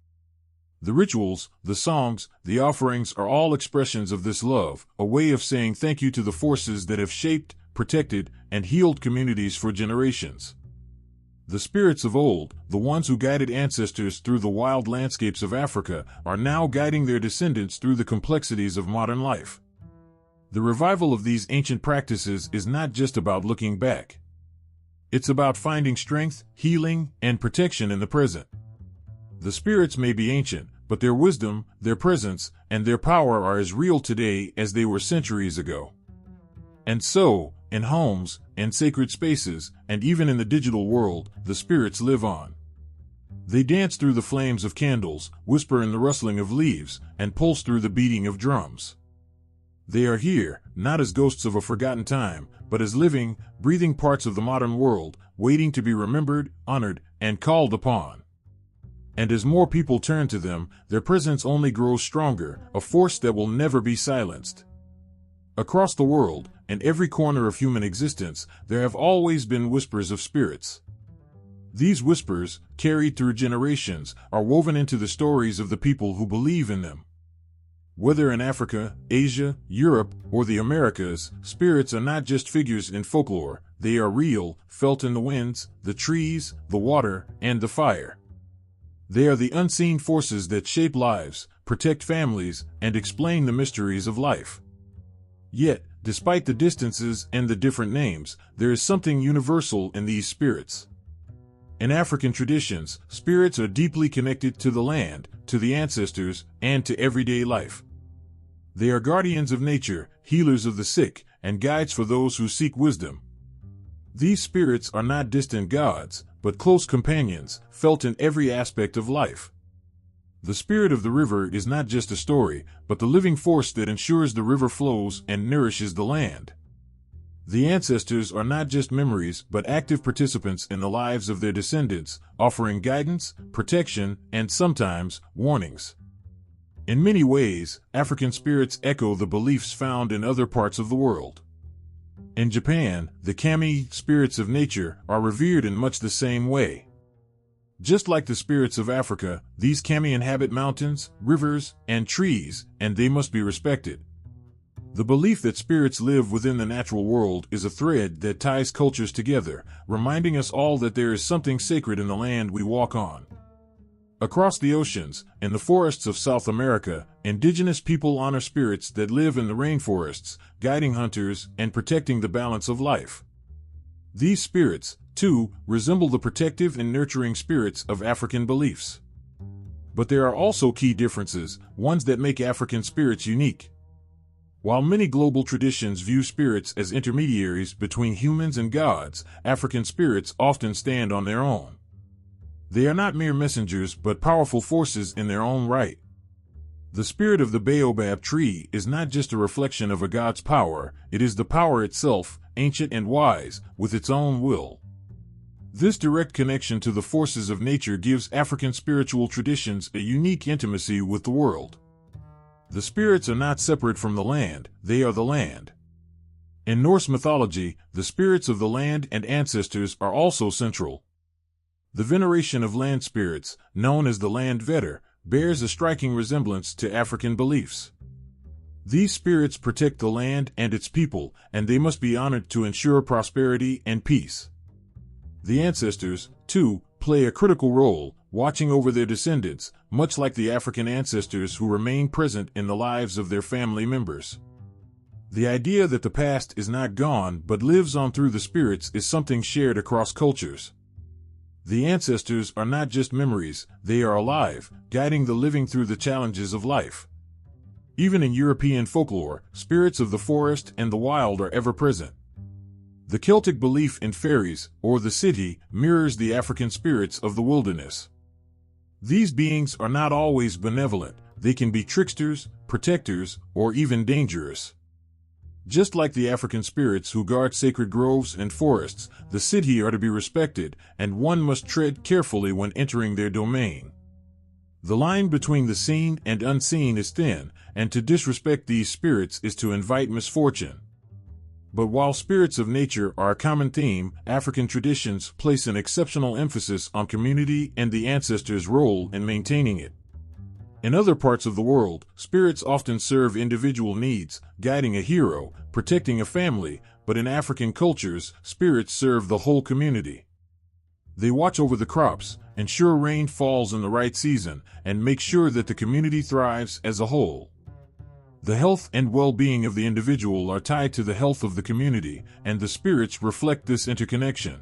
The rituals, the songs, the offerings are all expressions of this love, a way of saying thank you to the forces that have shaped, protected, and healed communities for generations. The spirits of old, the ones who guided ancestors through the wild landscapes of Africa, are now guiding their descendants through the complexities of modern life. The revival of these ancient practices is not just about looking back. It's about finding strength, healing, and protection in the present. The spirits may be ancient, but their wisdom, their presence, and their power are as real today as they were centuries ago. And so, in homes, in sacred spaces, and even in the digital world, the spirits live on. They dance through the flames of candles, whisper in the rustling of leaves, and pulse through the beating of drums. They are here, not as ghosts of a forgotten time, but as living, breathing parts of the modern world, waiting to be remembered, honored, and called upon. And as more people turn to them, their presence only grows stronger, a force that will never be silenced. Across the world, in every corner of human existence, there have always been whispers of spirits. These whispers, carried through generations, are woven into the stories of the people who believe in them. Whether in Africa, Asia, Europe, or the Americas, spirits are not just figures in folklore, they are real, felt in the winds, the trees, the water, and the fire. They are the unseen forces that shape lives, protect families, and explain the mysteries of life. Yet, despite the distances and the different names, there is something universal in these spirits. In African traditions, spirits are deeply connected to the land, to the ancestors, and to everyday life. They are guardians of nature, healers of the sick, and guides for those who seek wisdom. These spirits are not distant gods, but close companions, felt in every aspect of life. The spirit of the river is not just a story, but the living force that ensures the river flows and nourishes the land. The ancestors are not just memories, but active participants in the lives of their descendants, offering guidance, protection, and sometimes, warnings. In many ways, African spirits echo the beliefs found in other parts of the world. In Japan, the kami, spirits of nature, are revered in much the same way. Just like the spirits of Africa, these kami inhabit mountains, rivers, and trees, and they must be respected. The belief that spirits live within the natural world is a thread that ties cultures together, reminding us all that there is something sacred in the land we walk on. Across the oceans, in the forests of South America, indigenous people honor spirits that live in the rainforests, guiding hunters and protecting the balance of life. These spirits, too, resemble the protective and nurturing spirits of African beliefs. But there are also key differences, ones that make African spirits unique. While many global traditions view spirits as intermediaries between humans and gods, African spirits often stand on their own. They are not mere messengers but powerful forces in their own right. The spirit of the baobab tree is not just a reflection of a god's power, it is the power itself, ancient and wise, with its own will. This direct connection to the forces of nature gives African spiritual traditions a unique intimacy with the world. The spirits are not separate from the land, they are the land. In Norse mythology, the spirits of the land and ancestors are also central. The veneration of land spirits, known as the land vetter, bears a striking resemblance to African beliefs. These spirits protect the land and its people, and they must be honored to ensure prosperity and peace. The ancestors, too, play a critical role, watching over their descendants, much like the African ancestors who remain present in the lives of their family members. The idea that the past is not gone but lives on through the spirits is something shared across cultures. The ancestors are not just memories, they are alive, guiding the living through the challenges of life. Even in European folklore, spirits of the forest and the wild are ever present. The Celtic belief in fairies, or the city, mirrors the African spirits of the wilderness. These beings are not always benevolent, they can be tricksters, protectors, or even dangerous. Just like the African spirits who guard sacred groves and forests, the city are to be respected, and one must tread carefully when entering their domain. The line between the seen and unseen is thin, and to disrespect these spirits is to invite misfortune. But while spirits of nature are a common theme, African traditions place an exceptional emphasis on community and the ancestors' role in maintaining it. In other parts of the world, spirits often serve individual needs, guiding a hero, protecting a family, but in African cultures, spirits serve the whole community. They watch over the crops, ensure rain falls in the right season, and make sure that the community thrives as a whole. The health and well-being of the individual are tied to the health of the community, and the spirits reflect this interconnection.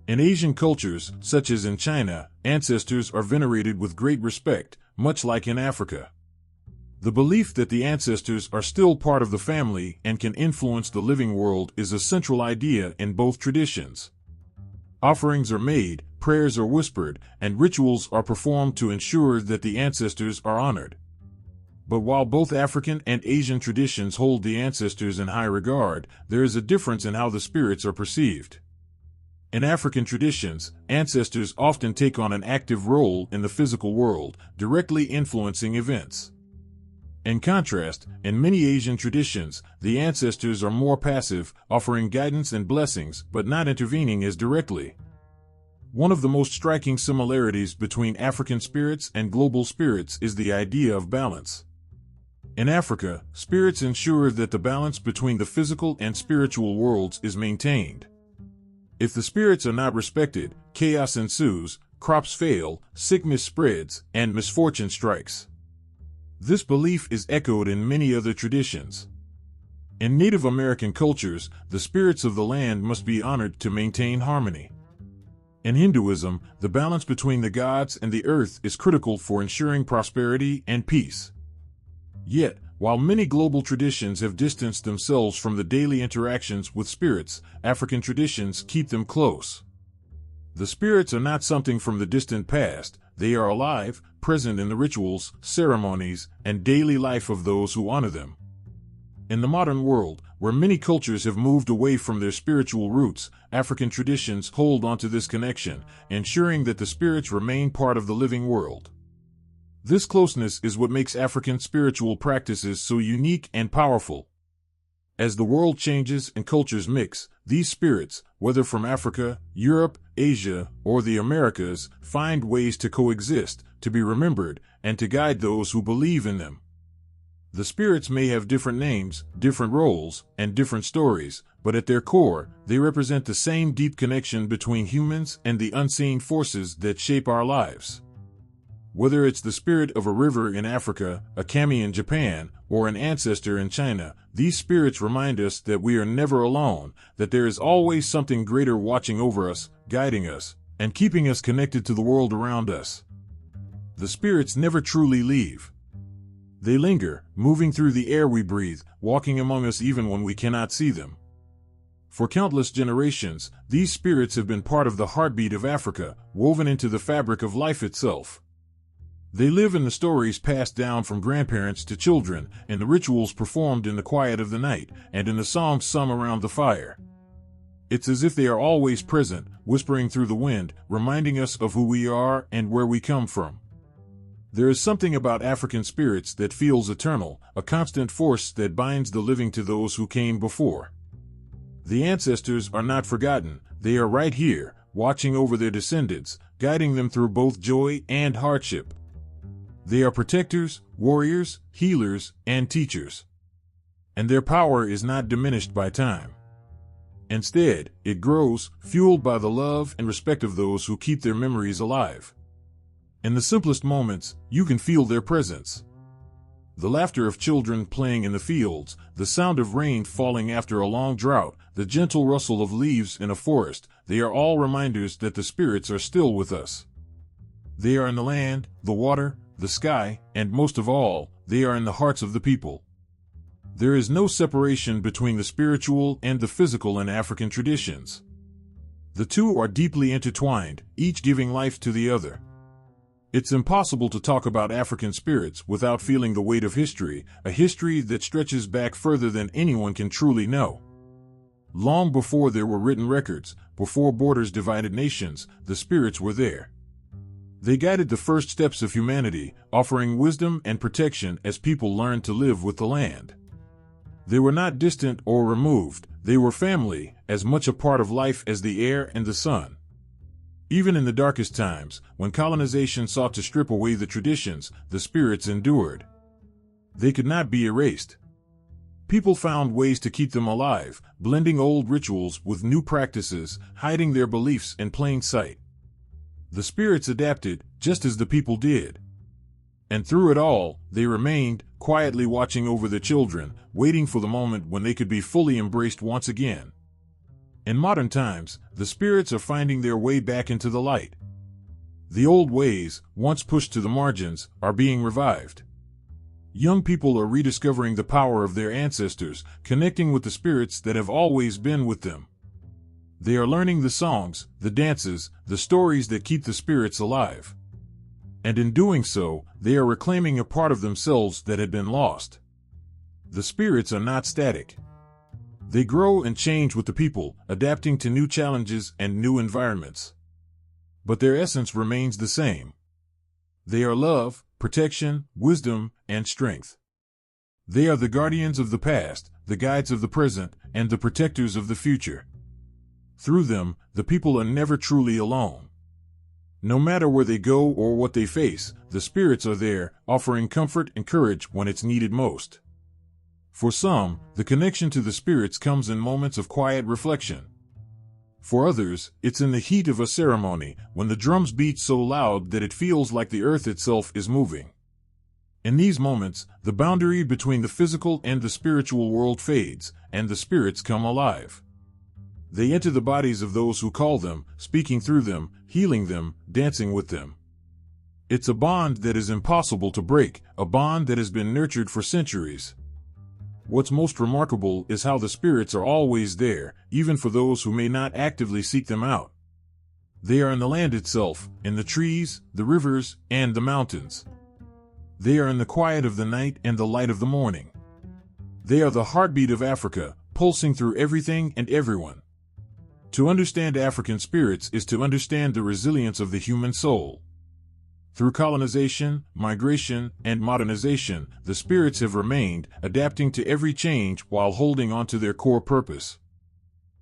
In Asian cultures, such as in China, ancestors are venerated with great respect, much like in Africa. The belief that the ancestors are still part of the family and can influence the living world is a central idea in both traditions. Offerings are made, prayers are whispered, and rituals are performed to ensure that the ancestors are honored. But while both African and Asian traditions hold the ancestors in high regard, there is a difference in how the spirits are perceived. In African traditions, ancestors often take on an active role in the physical world, directly influencing events. In contrast, in many Asian traditions, the ancestors are more passive, offering guidance and blessings, but not intervening as directly. One of the most striking similarities between African spirits and global spirits is the idea of balance. In Africa, spirits ensure that the balance between the physical and spiritual worlds is maintained. If the spirits are not respected, chaos ensues, crops fail, sickness spreads, and misfortune strikes. This belief is echoed in many other traditions. In Native American cultures, the spirits of the land must be honored to maintain harmony. In Hinduism, the balance between the gods and the earth is critical for ensuring prosperity and peace. Yet, while many global traditions have distanced themselves from the daily interactions with spirits, African traditions keep them close. The spirits are not something from the distant past, they are alive, present in the rituals, ceremonies, and daily life of those who honor them. In the modern world, where many cultures have moved away from their spiritual roots, African traditions hold onto this connection, ensuring that the spirits remain part of the living world. This closeness is what makes African spiritual practices so unique and powerful. As the world changes and cultures mix, these spirits, whether from Africa, Europe, Asia, or the Americas, find ways to coexist, to be remembered, and to guide those who believe in them. The spirits may have different names, different roles, and different stories, but at their core, they represent the same deep connection between humans and the unseen forces that shape our lives. Whether it's the spirit of a river in Africa, a kami in Japan, or an ancestor in China, these spirits remind us that we are never alone, that there is always something greater watching over us, guiding us, and keeping us connected to the world around us. The spirits never truly leave. They linger, moving through the air we breathe, walking among us even when we cannot see them. For countless generations, these spirits have been part of the heartbeat of Africa, woven into the fabric of life itself. They live in the stories passed down from grandparents to children, in the rituals performed in the quiet of the night, and in the songs sung around the fire. It's as if they are always present, whispering through the wind, reminding us of who we are and where we come from. There is something about African spirits that feels eternal, a constant force that binds the living to those who came before. The ancestors are not forgotten, they are right here, watching over their descendants, guiding them through both joy and hardship. They are protectors, warriors, healers, and teachers. And their power is not diminished by time. Instead, it grows, fueled by the love and respect of those who keep their memories alive. In the simplest moments, you can feel their presence. The laughter of children playing in the fields, the sound of rain falling after a long drought, the gentle rustle of leaves in a forest, they are all reminders that the spirits are still with us. They are in the land, the water, the sky, and most of all, they are in the hearts of the people. There is no separation between the spiritual and the physical in African traditions. The two are deeply intertwined, each giving life to the other. It's impossible to talk about African spirits without feeling the weight of history, a history that stretches back further than anyone can truly know. Long before there were written records, before borders divided nations, the spirits were there. They guided the first steps of humanity, offering wisdom and protection as people learned to live with the land. They were not distant or removed, they were family, as much a part of life as the air and the sun. Even in the darkest times, when colonization sought to strip away the traditions, the spirits endured. They could not be erased. People found ways to keep them alive, blending old rituals with new practices, hiding their beliefs in plain sight. The spirits adapted, just as the people did. And through it all, they remained, quietly watching over the children, waiting for the moment when they could be fully embraced once again. In modern times, the spirits are finding their way back into the light. The old ways, once pushed to the margins, are being revived. Young people are rediscovering the power of their ancestors, connecting with the spirits that have always been with them. They are learning the songs, the dances, the stories that keep the spirits alive. And in doing so, they are reclaiming a part of themselves that had been lost. The spirits are not static. They grow and change with the people, adapting to new challenges and new environments. But their essence remains the same. They are love, protection, wisdom, and strength. They are the guardians of the past, the guides of the present, and the protectors of the future. Through them, the people are never truly alone. No matter where they go or what they face, the spirits are there, offering comfort and courage when it's needed most. For some, the connection to the spirits comes in moments of quiet reflection. For others, it's in the heat of a ceremony, when the drums beat so loud that it feels like the earth itself is moving. In these moments, the boundary between the physical and the spiritual world fades, and the spirits come alive. They enter the bodies of those who call them, speaking through them, healing them, dancing with them. It's a bond that is impossible to break, a bond that has been nurtured for centuries. What's most remarkable is how the spirits are always there, even for those who may not actively seek them out. They are in the land itself, in the trees, the rivers, and the mountains. They are in the quiet of the night and the light of the morning. They are the heartbeat of Africa, pulsing through everything and everyone. To understand African spirits is to understand the resilience of the human soul. Through colonization, migration, and modernization, the spirits have remained, adapting to every change while holding on to their core purpose.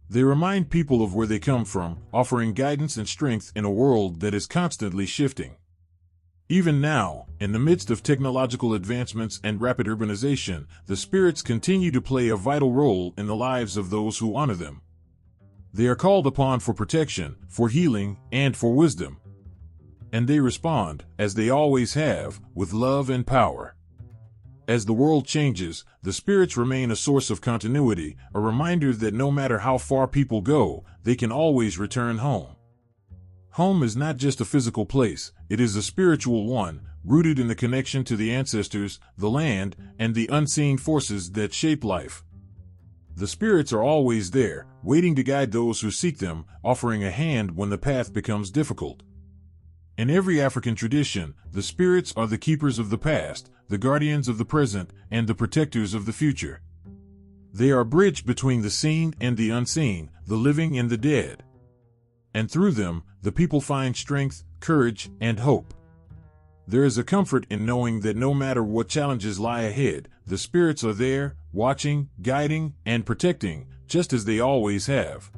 They remind people of where they come from, offering guidance and strength in a world that is constantly shifting. Even now, in the midst of technological advancements and rapid urbanization, the spirits continue to play a vital role in the lives of those who honor them. They are called upon for protection, for healing, and for wisdom. And they respond, as they always have, with love and power. As the world changes, the spirits remain a source of continuity, a reminder that no matter how far people go, they can always return home. Home is not just a physical place, it is a spiritual one, rooted in the connection to the ancestors, the land, and the unseen forces that shape life. The spirits are always there, waiting to guide those who seek them, offering a hand when the path becomes difficult. In every African tradition, the spirits are the keepers of the past, the guardians of the present, and the protectors of the future. They are a bridge between the seen and the unseen, the living and the dead. And through them, the people find strength, courage, and hope. There is a comfort in knowing that no matter what challenges lie ahead, the spirits are there, watching, guiding, and protecting, just as they always have.